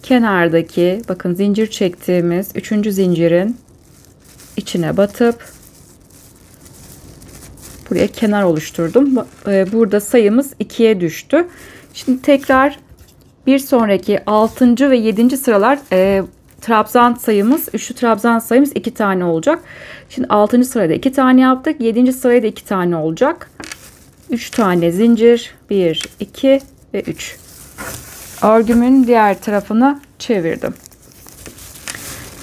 kenardaki bakın zincir çektiğimiz 3. zincirin içine batıp buraya kenar oluşturdum. Burada sayımız 2'ye düştü. Şimdi tekrar bir sonraki 6. ve 7. sıralar trabzan sayımız, üçlü trabzan sayımız 2 tane olacak. Şimdi 6. sırada 2 tane yaptık. 7. sırada 2 tane olacak. 3 tane zincir. 1, 2 ve 3. Örgümün diğer tarafını çevirdim.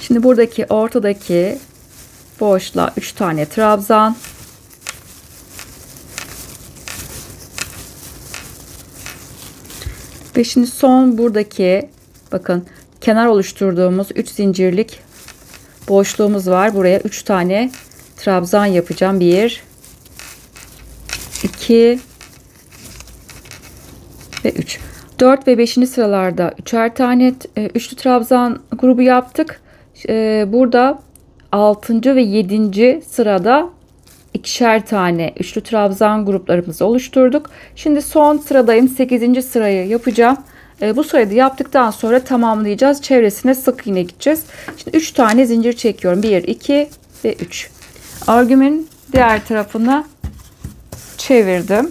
Şimdi buradaki ortadaki boşluğa 3 tane trabzan. Ve şimdi son buradaki bakın kenar oluşturduğumuz 3 zincirlik boşluğumuz var. Buraya 3 tane trabzan yapacağım. 1, 2 ve 3. 4 ve 5. sıralarda 3'er tane üçlü trabzan grubu yaptık. Burada 6. ve 7. sırada 2'şer tane üçlü trabzan gruplarımızı oluşturduk. Şimdi son sıradayım. 8. sırayı yapacağım. Bu sırayı da yaptıktan sonra tamamlayacağız. Çevresine sık iğne gideceğiz. Şimdi 3 tane zincir çekiyorum. 1, 2 ve 3. Örgümün diğer tarafını çevirdim.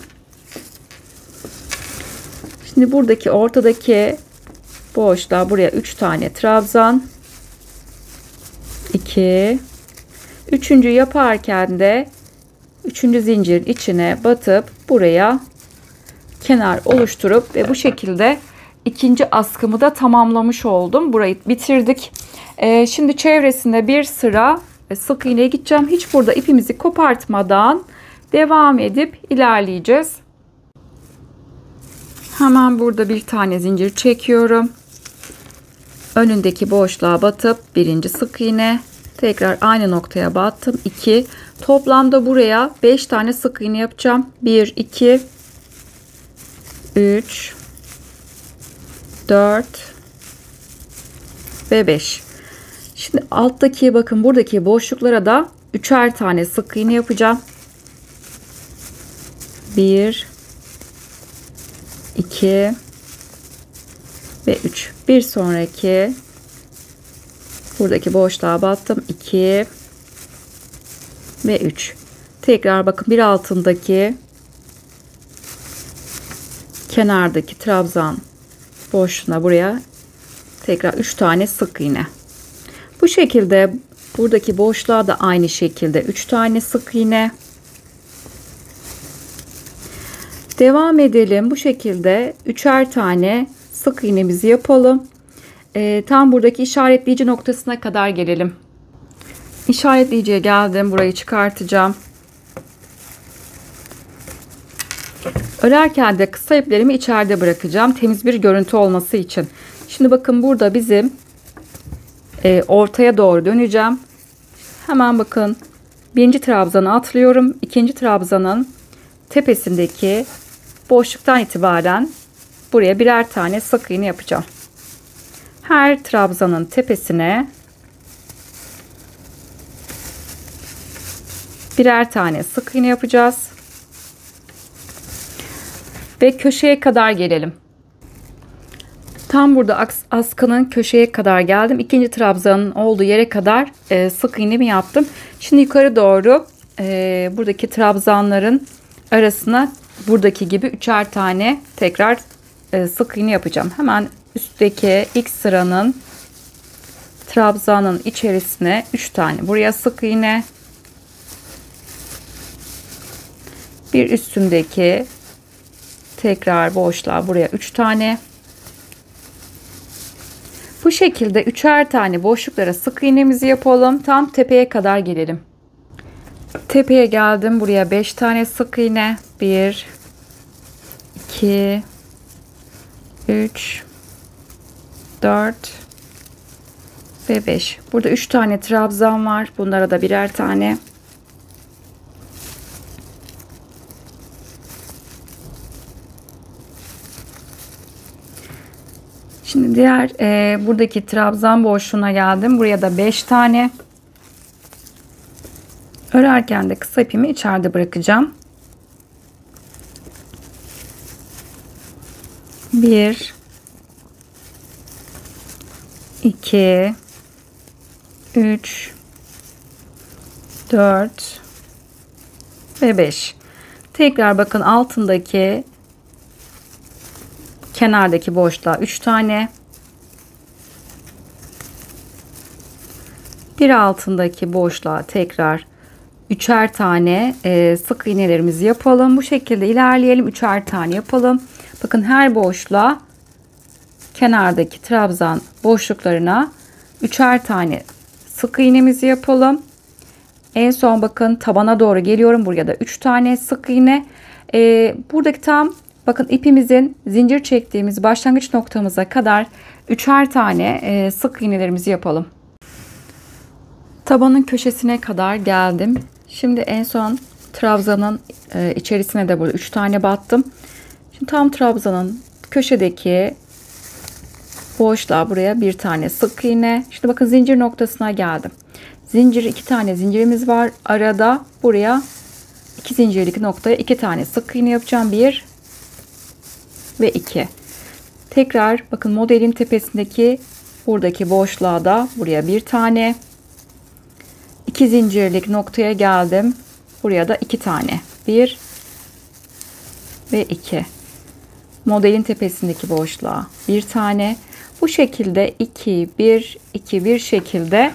Şimdi buradaki ortadaki boşluğa buraya 3 tane trabzan. 2. Üçüncü yaparken de 3. zincirin içine batıp buraya kenar oluşturup ve bu şekilde ikinci askımı da tamamlamış oldum. Burayı bitirdik. Şimdi çevresinde bir sıra sık iğneye gideceğim. Hiç burada ipimizi kopartmadan devam edip ilerleyeceğiz. Hemen burada bir tane zincir çekiyorum. Önündeki boşluğa batıp birinci sık iğne, tekrar aynı noktaya battım. 2. Toplamda buraya 5 tane sık iğne yapacağım. 1, 2, 3, 4 ve 5. Şimdi alttaki bakın buradaki boşluklara da 3'er tane sık iğne yapacağım. 1, 2 ve 3. Bir sonraki buradaki boşluğa battım. 2 ve 3. Tekrar bakın bir altındaki kenardaki trabzan boşluğuna buraya tekrar 3 tane sık iğne. Bu şekilde buradaki boşluğa da aynı şekilde 3 tane sık iğne. Devam edelim. Bu şekilde 3'er tane sık iğnemizi yapalım. Tam buradaki işaretleyici noktasına kadar gelelim. İşaretleyiciye geldim. Burayı çıkartacağım. Örerken de kısa iplerimi içeride bırakacağım. Temiz bir görüntü olması için. Şimdi bakın burada bizim ortaya doğru döneceğim. Hemen bakın. Birinci trabzanı atlıyorum. İkinci trabzanın tepesindeki boşluktan itibaren buraya birer tane sık iğne yapacağım. Her trabzanın tepesine birer tane sık iğne yapacağız. Ve köşeye kadar gelelim. Tam burada askının köşeye kadar geldim. İkinci trabzanın olduğu yere kadar sık iğnemi yaptım. Şimdi yukarı doğru buradaki trabzanların arasına buradaki gibi 3'er tane tekrar sık iğne yapacağım. Hemen üstteki ilk sıranın trabzanın içerisine 3 tane buraya sık iğne, Bir üstündeki tekrar boşluğa buraya 3 tane. Bu şekilde 3'er tane boşluklara sık iğnemizi yapalım. Tam tepeye kadar gelelim. Tepeye geldim. Buraya 5 tane sık iğne. 1 2 3 4 ve 5. Burada 3 tane trabzan var. Bunlara da birer tane. Şimdi diğer buradaki trabzan boşluğuna geldim. Buraya da 5 tane. Örerken de kısa ipimi içeride bırakacağım. 1 2 3 4 ve 5. Tekrar bakın altındaki kenardaki boşluğa 3 tane. Bir altındaki boşluğa tekrar 3'er tane sık iğnelerimizi yapalım. Bu şekilde ilerleyelim. 3'er tane yapalım. Bakın her boşluğa kenardaki trabzan boşluklarına 3'er tane sık iğnemizi yapalım. En son bakın tabana doğru geliyorum. Buraya da 3 tane sık iğne. Buradaki tam bakın ipimizin zincir çektiğimiz başlangıç noktamıza kadar 3'er tane sık iğnelerimizi yapalım. Tabanın köşesine kadar geldim. Şimdi en son trabzanın içerisine de burada 3 tane battım. Şimdi tam trabzanın köşedeki boşluğa buraya bir tane sık iğne. Şimdi bakın zincir noktasına geldim. Zincir 2 tane zincirimiz var. Arada buraya 2 zincirlik noktaya 2 tane sık iğne yapacağım. 1 ve 2. Tekrar bakın modelin tepesindeki buradaki boşluğa da buraya bir tane 2 zincirlik noktaya geldim. Buraya da 2 tane. 1 ve 2. Modelin tepesindeki boşluğa bir tane. Bu şekilde 2 1 2 1 şekilde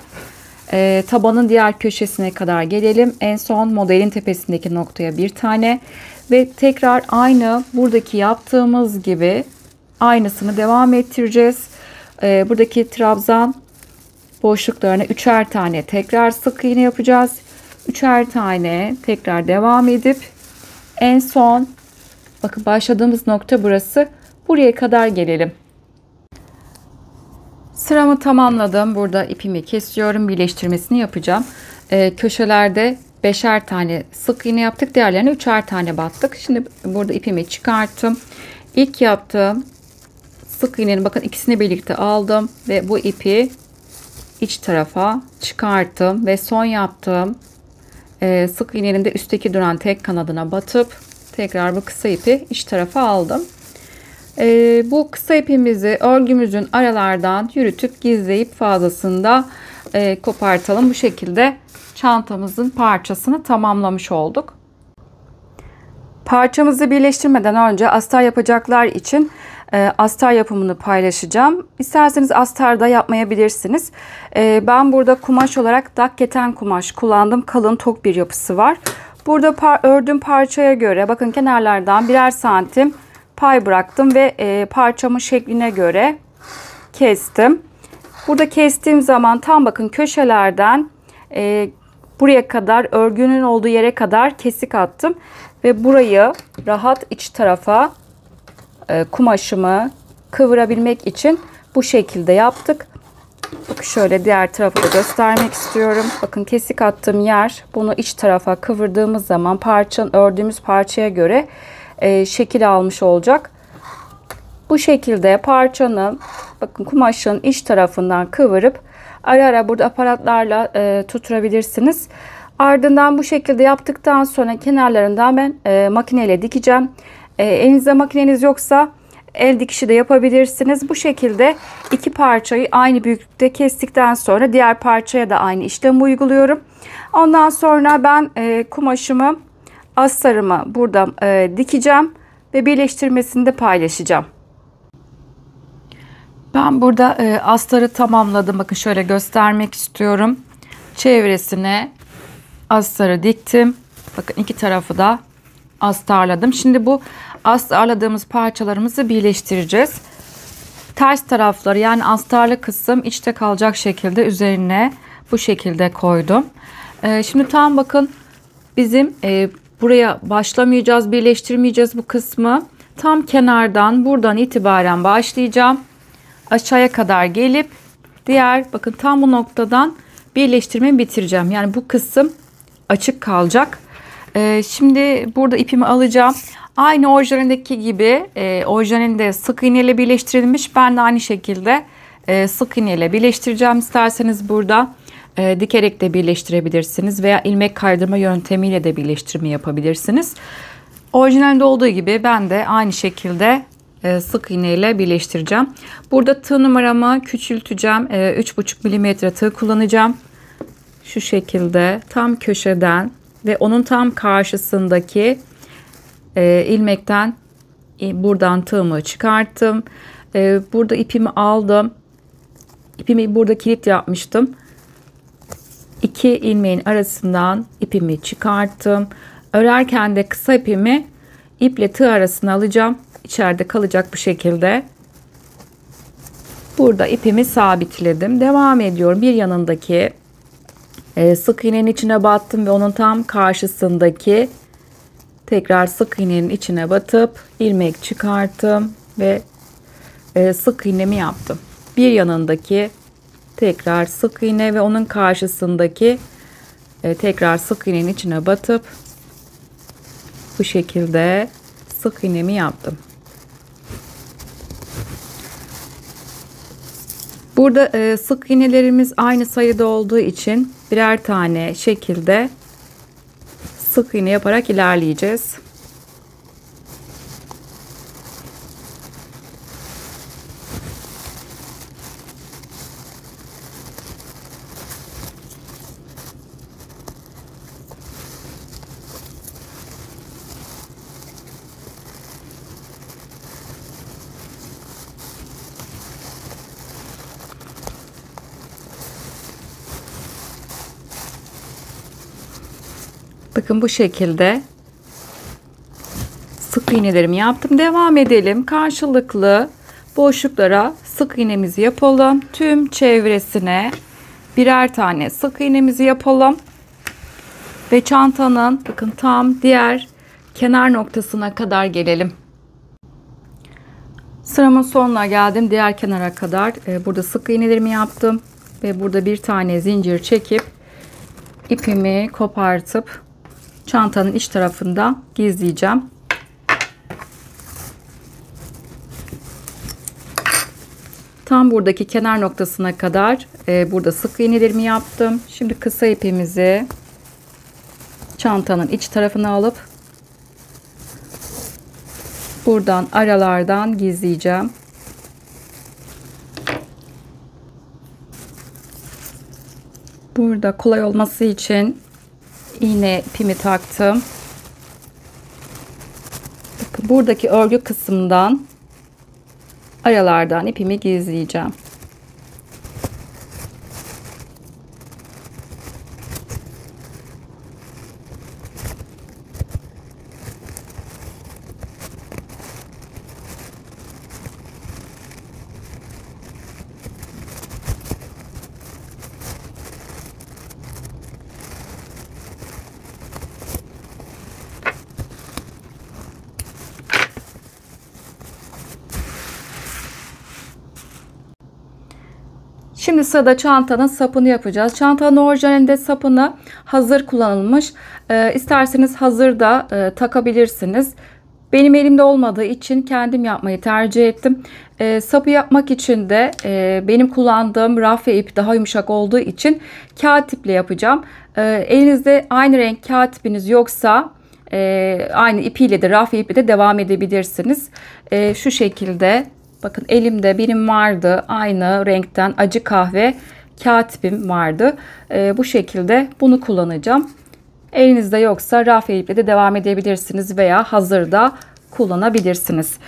tabanın diğer köşesine kadar gelelim. En son modelin tepesindeki noktaya bir tane ve tekrar aynı buradaki yaptığımız gibi aynısını devam ettireceğiz. Buradaki trabzan boşluklarına 3'er tane tekrar sık iğne yapacağız. 3'er tane tekrar devam edip en son bakın başladığımız nokta burası. Buraya kadar gelelim. Sıramı tamamladım. Burada ipimi kesiyorum. Birleştirmesini yapacağım. Köşelerde 5'er tane sık iğne yaptık. Diğerlerine 3'er tane battık. Şimdi burada ipimi çıkarttım. İlk yaptığım sık iğnenin bakın ikisini birlikte aldım ve bu ipi iç tarafa çıkarttım ve son yaptığım sık iğnenin de üstteki duran tek kanadına batıp tekrar bu kısa ipi iç tarafa aldım. Bu kısa ipimizi örgümüzün aralardan yürütüp gizleyip fazlasını da kopartalım. Bu şekilde çantamızın parçasını tamamlamış olduk. Parçamızı birleştirmeden önce astar yapacaklar için astar yapımını paylaşacağım. İsterseniz astar da yapmayabilirsiniz. Ben burada kumaş olarak dak keten kumaş kullandım. Kalın tok bir yapısı var. Burada ördüğüm parçaya göre bakın kenarlardan birer santim pay bıraktım ve parçamın şekline göre kestim. Burada kestiğim zaman tam bakın köşelerden buraya kadar örgünün olduğu yere kadar kesik attım. Ve burayı rahat iç tarafa kumaşımı kıvırabilmek için bu şekilde yaptık. Bakın şöyle diğer tarafı da göstermek istiyorum. Bakın kesik attığım yer, bunu iç tarafa kıvırdığımız zaman ördüğümüz parçaya göre şekil almış olacak. Bu şekilde parçanın bakın kumaşın iç tarafından kıvırıp ara ara burada aparatlarla tutturabilirsiniz. Ardından bu şekilde yaptıktan sonra kenarlarından ben makineyle dikeceğim. Elinizde makineniz yoksa el dikişi de yapabilirsiniz. Bu şekilde iki parçayı aynı büyüklükte kestikten sonra diğer parçaya da aynı işlemi uyguluyorum. Ondan sonra ben kumaşımı, astarımı burada dikeceğim ve birleştirmesini de paylaşacağım. Ben burada astarı tamamladım. Bakın şöyle göstermek istiyorum. Çevresine astarı diktim. Bakın iki tarafı da astarladım. Şimdi bu astarladığımız parçalarımızı birleştireceğiz. Ters tarafları, yani astarlı kısım içte kalacak şekilde üzerine bu şekilde koydum. Şimdi tam bakın, bizim buraya başlamayacağız, birleştirmeyeceğiz bu kısmı. Tam kenardan, buradan itibaren başlayacağım. Aşağıya kadar gelip diğer, bakın tam bu noktadan birleştirmeyi bitireceğim. Yani bu kısım açık kalacak. Şimdi burada ipimi alacağım. Aynı orijinalindeki gibi, orijinalinde sık iğne ile birleştirilmiş. Ben de aynı şekilde sık iğne ile birleştireceğim. İsterseniz burada dikerek de birleştirebilirsiniz veya ilmek kaydırma yöntemiyle de birleştirme yapabilirsiniz. Orijinalde olduğu gibi ben de aynı şekilde sık iğne ile birleştireceğim. Burada tığ numaramı küçülteceğim. 3,5 mm tığ kullanacağım. Şu şekilde tam köşeden ve onun tam karşısındaki ilmekten buradan tığımı çıkarttım. Burada ipimi aldım. İpimi burada kilit yapmıştım. İki ilmeğin arasından ipimi çıkarttım. Örerken de kısa ipimi iple tığ arasına alacağım. İçeride kalacak bu şekilde. Burada ipimi sabitledim. Devam ediyorum. Bir yanındaki sık iğnenin içine battım ve onun tam karşısındaki tekrar sık iğnenin içine batıp ilmek çıkarttım ve sık iğnemi yaptım. Bir yanındaki tekrar sık iğne ve onun karşısındaki tekrar sık iğnenin içine batıp bu şekilde sık iğnemi yaptım. Burada sık iğnelerimiz aynı sayıda olduğu için birer tane şekilde sık iğne yaparak ilerleyeceğiz. Bakın bu şekilde sık iğnelerimi yaptım. Devam edelim. Karşılıklı boşluklara sık iğnemizi yapalım. Tüm çevresine birer tane sık iğnemizi yapalım. Ve çantanın bakın tam diğer kenar noktasına kadar gelelim. Sıramın sonuna geldim. Diğer kenara kadar burada sık iğnelerimi yaptım. Ve burada bir tane zincir çekip ipimi kopartıp çantanın iç tarafında gizleyeceğim. Tam buradaki kenar noktasına kadar burada sık iğnelerimi yaptım. Şimdi kısa ipimizi çantanın iç tarafına alıp buradan aralardan gizleyeceğim. Burada kolay olması için iğne ipimi taktım. Bakın buradaki örgü kısmından aralardan ipimi gizleyeceğim. Şimdi sırada çantanın sapını yapacağız. Çantanın orijinalinde sapını hazır kullanılmış. İsterseniz hazır da takabilirsiniz. Benim elimde olmadığı için kendim yapmayı tercih ettim. Sapı yapmak için de benim kullandığım rafya ip daha yumuşak olduğu için kağıt iple yapacağım. Elinizde aynı renk kağıt ipiniz yoksa aynı ipiyle de rafya iple de devam edebilirsiniz. Şu şekilde. Bakın elimde benim vardı. Aynı renkten acı kahve kağıt ipim vardı. Bu şekilde bunu kullanacağım. Elinizde yoksa rafya iple de devam edebilirsiniz veya hazırda kullanabilirsiniz.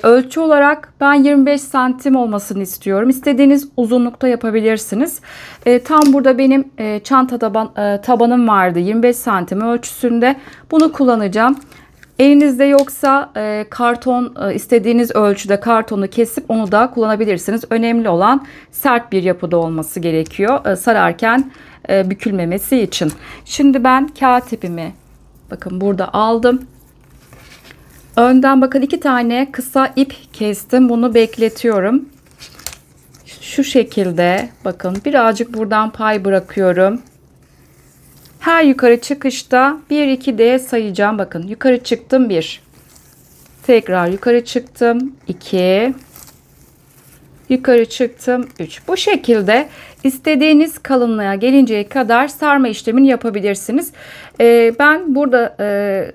Ölçü olarak ben 25 santim olmasını istiyorum. İstediğiniz uzunlukta yapabilirsiniz. Tam burada benim çanta tabanım vardı. 25 santim ölçüsünde. Bunu kullanacağım. Elinizde yoksa karton, istediğiniz ölçüde kartonu kesip onu da kullanabilirsiniz. Önemli olan sert bir yapıda olması gerekiyor. Sararken bükülmemesi için. Şimdi ben kağıt ipimi bakın burada aldım. Önden bakın 2 tane kısa ip kestim. Bunu bekletiyorum. Şu şekilde bakın birazcık buradan pay bırakıyorum. Her yukarı çıkışta 1 2 diye sayacağım. Bakın yukarı çıktım 1. Tekrar yukarı çıktım 2. Yukarı çıktım 3. Bu şekilde istediğiniz kalınlığa gelinceye kadar sarma işlemini yapabilirsiniz. Ben burada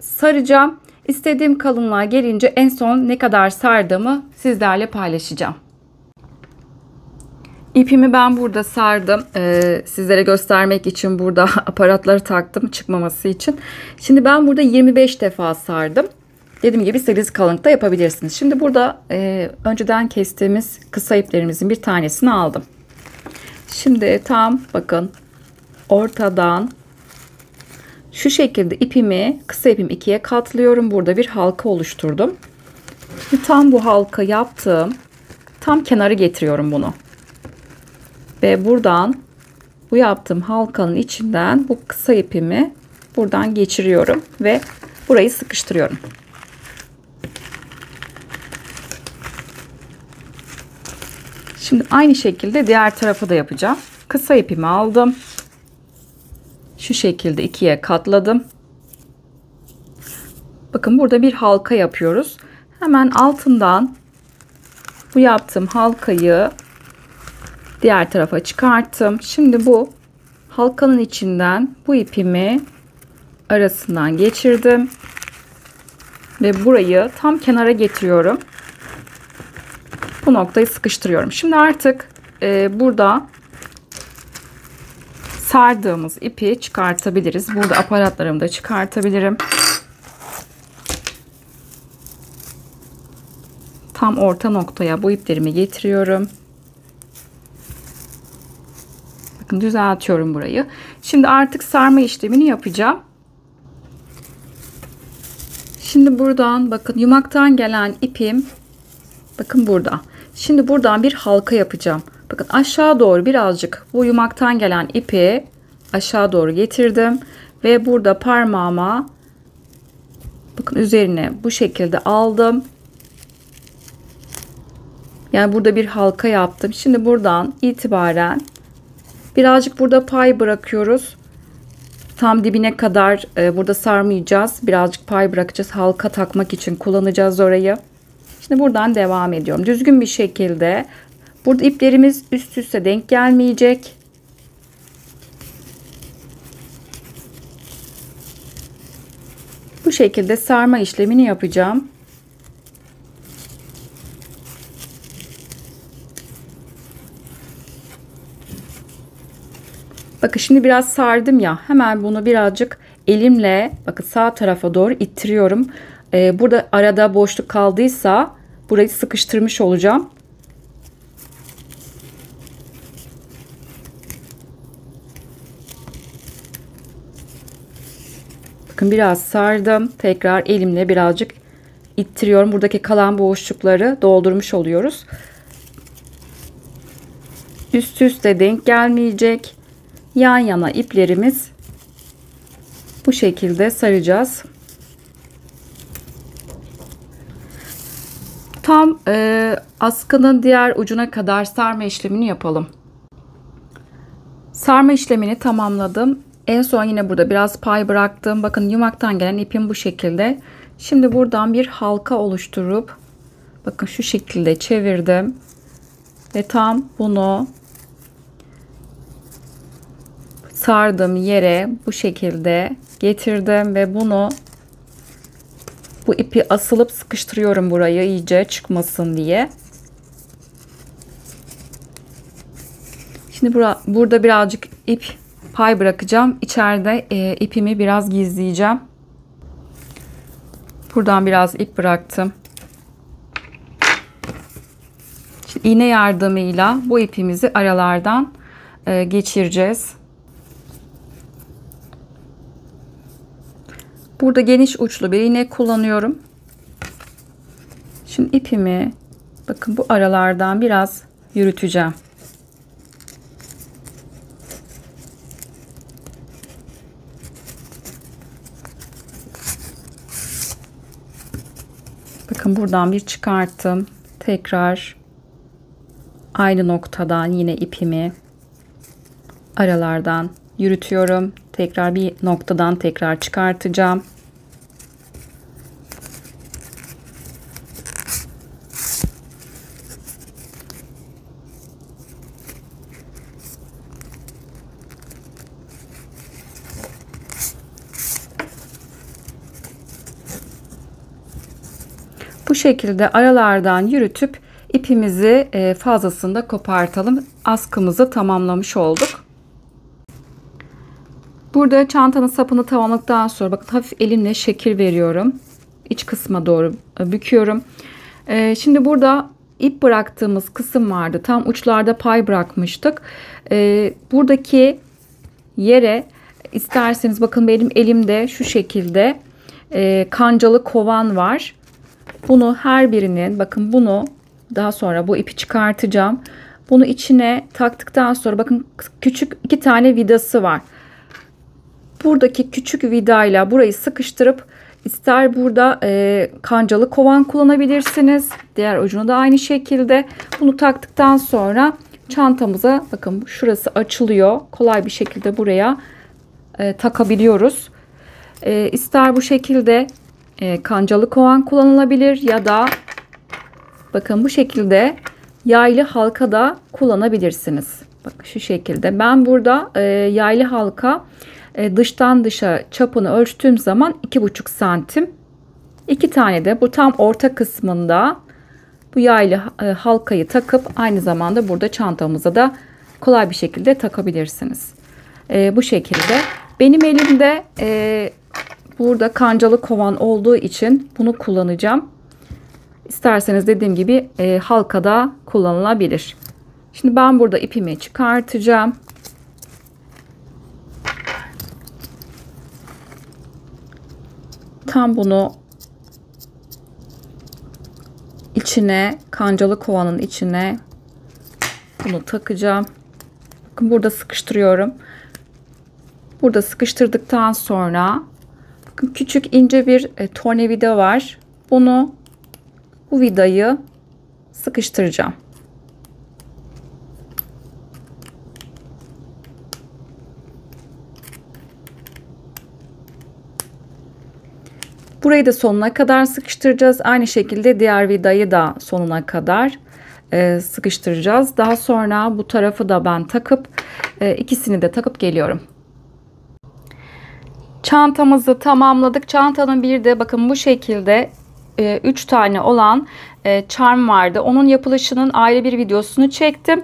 saracağım. İstediğim kalınlığa gelince en son ne kadar sardığımı sizlerle paylaşacağım. İpimi ben burada sardım. Sizlere göstermek için burada aparatları taktım çıkmaması için. Şimdi ben burada 25 defa sardım. Dediğim gibi istediğiniz kalınlıkta yapabilirsiniz. Şimdi burada önceden kestiğimiz kısa iplerimizin bir tanesini aldım. Şimdi tam bakın ortadan şu şekilde ipimi, kısa ipimi ikiye katlıyorum. Burada bir halka oluşturdum. Şimdi tam bu halka yaptığım tam kenarı getiriyorum bunu. Ve buradan bu yaptığım halkanın içinden bu kısa ipimi buradan geçiriyorum ve burayı sıkıştırıyorum. Şimdi aynı şekilde diğer tarafı da yapacağım. Kısa ipimi aldım. Şu şekilde ikiye katladım. Bakın burada bir halka yapıyoruz. Hemen altından bu yaptığım halkayı diğer tarafa çıkarttım. Şimdi bu halkanın içinden bu ipimi arasından geçirdim. Ve burayı tam kenara getiriyorum. Bu noktayı sıkıştırıyorum. Şimdi artık burada sardığımız ipi çıkartabiliriz. Burada aparatlarımı da çıkartabilirim. Tam orta noktaya bu iplerimi getiriyorum. Bakın düzeltiyorum burayı. Şimdi artık sarma işlemini yapacağım. Şimdi buradan bakın yumaktan gelen ipim bakın burada. Şimdi buradan bir halka yapacağım. Bakın aşağı doğru birazcık bu yumaktan gelen ipi aşağı doğru getirdim ve burada parmağıma bakın üzerine bu şekilde aldım. Yani burada bir halka yaptım. Şimdi buradan itibaren birazcık burada pay bırakıyoruz. Tam dibine kadar burada sarmayacağız. Birazcık pay bırakacağız. Halka takmak için kullanacağız orayı. Şimdi buradan devam ediyorum. Düzgün bir şekilde. Burada iplerimiz üst üste denk gelmeyecek. Bu şekilde sarma işlemini yapacağım. Bakın şimdi biraz sardım ya. Hemen bunu birazcık elimle bakın sağ tarafa doğru ittiriyorum. Burada arada boşluk kaldıysa burayı sıkıştırmış olacağım. Bakın biraz sardım. Tekrar elimle birazcık ittiriyorum. Buradaki kalan boşlukları doldurmuş oluyoruz. Üst üste denk gelmeyecek. Yan yana iplerimiz bu şekilde saracağız. Tam askının diğer ucuna kadar sarma işlemini yapalım. Sarma işlemini tamamladım. En son yine burada biraz pay bıraktım. Bakın yumaktan gelen ipim bu şekilde. Şimdi buradan bir halka oluşturup bakın şu şekilde çevirdim. Ve tam bunu sardığım yere bu şekilde getirdim ve bunu bu ipi asılıp sıkıştırıyorum burayı iyice çıkmasın diye. Şimdi burada birazcık ip pay bırakacağım. İçeride ipimi biraz gizleyeceğim. Buradan biraz ip bıraktım. Şimdi iğne yardımıyla bu ipimizi aralardan geçireceğiz. Burada geniş uçlu bir iğne kullanıyorum. Şimdi ipimi bakın bu aralardan biraz yürüteceğim. Bakın buradan bir çıkarttım. Tekrar aynı noktadan yine ipimi aralardan yürütüyorum. Tekrar bir noktadan tekrar çıkartacağım. Bu şekilde aralardan yürütüp ipimizi fazlasını da kopartalım. Askımızı tamamlamış olduk. Burada çantanın sapını tamamladıktan sonra bakın hafif elimle şekil veriyorum. İç kısma doğru büküyorum. Şimdi burada ip bıraktığımız kısım vardı. Tam uçlarda pay bırakmıştık. Buradaki yere isterseniz bakın benim elimde şu şekilde kancalı kovan var. Bunu her birinin bakın bunu daha sonra bu ipi çıkartacağım. Bunu içine taktıktan sonra bakın küçük 2 tane vidası var. Buradaki küçük vidayla burayı sıkıştırıp ister burada kancalı kovan kullanabilirsiniz. Diğer ucunu da aynı şekilde. Bunu taktıktan sonra çantamıza bakın şurası açılıyor. Kolay bir şekilde buraya takabiliyoruz. İster bu şekilde kancalı kovan kullanılabilir ya da bakın bu şekilde yaylı halka da kullanabilirsiniz. Bakın şu şekilde. Ben burada yaylı halka dıştan dışa çapını ölçtüğüm zaman 2,5 santim. 2 tane de bu tam orta kısmında bu yaylı halkayı takıp aynı zamanda burada çantamıza da kolay bir şekilde takabilirsiniz. Bu şekilde. Benim elimde burada kancalı kovan olduğu için bunu kullanacağım. İsterseniz dediğim gibi halkada kullanılabilir. Şimdi ben burada ipimi çıkartacağım. Tam bunu içine kancalı kovanın içine bunu takacağım. Bakın burada sıkıştırıyorum. Burada sıkıştırdıktan sonra bakın küçük ince bir tornavida var. Bu vidayı sıkıştıracağım. Burayı da sonuna kadar sıkıştıracağız. Aynı şekilde diğer vidayı da sonuna kadar sıkıştıracağız. Daha sonra bu tarafı da ben takıp ikisini de takıp geliyorum. Çantamızı tamamladık. Çantanın bir de bakın bu şekilde 3 tane olan charm vardı. Onun yapılışının ayrı bir videosunu çektim.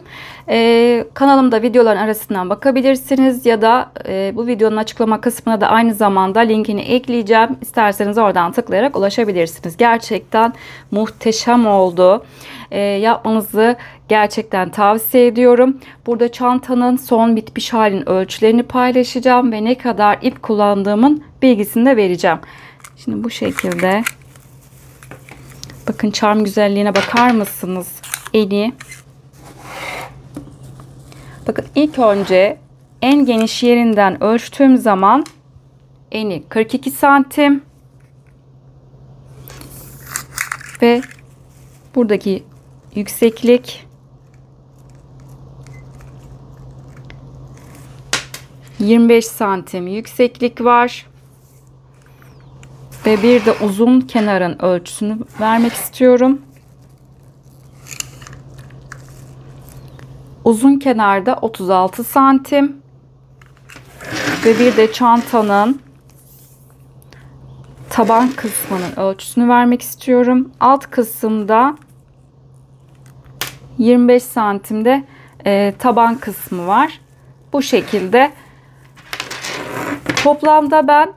Kanalımda videoların arasından bakabilirsiniz ya da bu videonun açıklama kısmına da aynı zamanda linkini ekleyeceğim. İsterseniz oradan tıklayarak ulaşabilirsiniz. Gerçekten muhteşem oldu. Yapmanızı gerçekten tavsiye ediyorum. Burada çantanın son bitmiş halinin ölçülerini paylaşacağım ve ne kadar ip kullandığımın bilgisini de vereceğim. Şimdi bu şekilde. Bakın charm güzelliğine bakar mısınız? Eni. Bakın ilk önce en geniş yerinden ölçtüğüm zaman eni 42 santim. Ve buradaki yükseklik 25 santim yükseklik var. Ve bir de uzun kenarın ölçüsünü vermek istiyorum. Uzun kenarda 36 santim. Ve bir de çantanın taban kısmının ölçüsünü vermek istiyorum. Alt kısımda 25 santimde taban kısmı var. Bu şekilde. Toplamda ben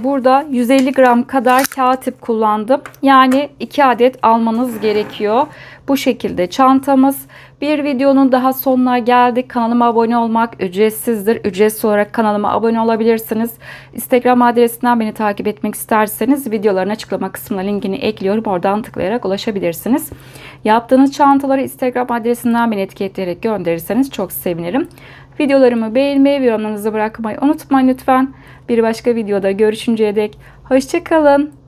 burada 150 gram kadar kağıt ip kullandım. Yani 2 adet almanız gerekiyor. Bu şekilde çantamız. Bir videonun daha sonuna geldik. Kanalıma abone olmak ücretsizdir. Ücretsiz olarak kanalıma abone olabilirsiniz. Instagram adresinden beni takip etmek isterseniz videoların açıklama kısmına linkini ekliyorum. Oradan tıklayarak ulaşabilirsiniz. Yaptığınız çantaları Instagram adresinden beni etiketleyerek gönderirseniz çok sevinirim. Videolarımı beğenmeyi ve yorumlarınızı bırakmayı unutmayın lütfen. Bir başka videoda görüşünceye dek hoşça kalın.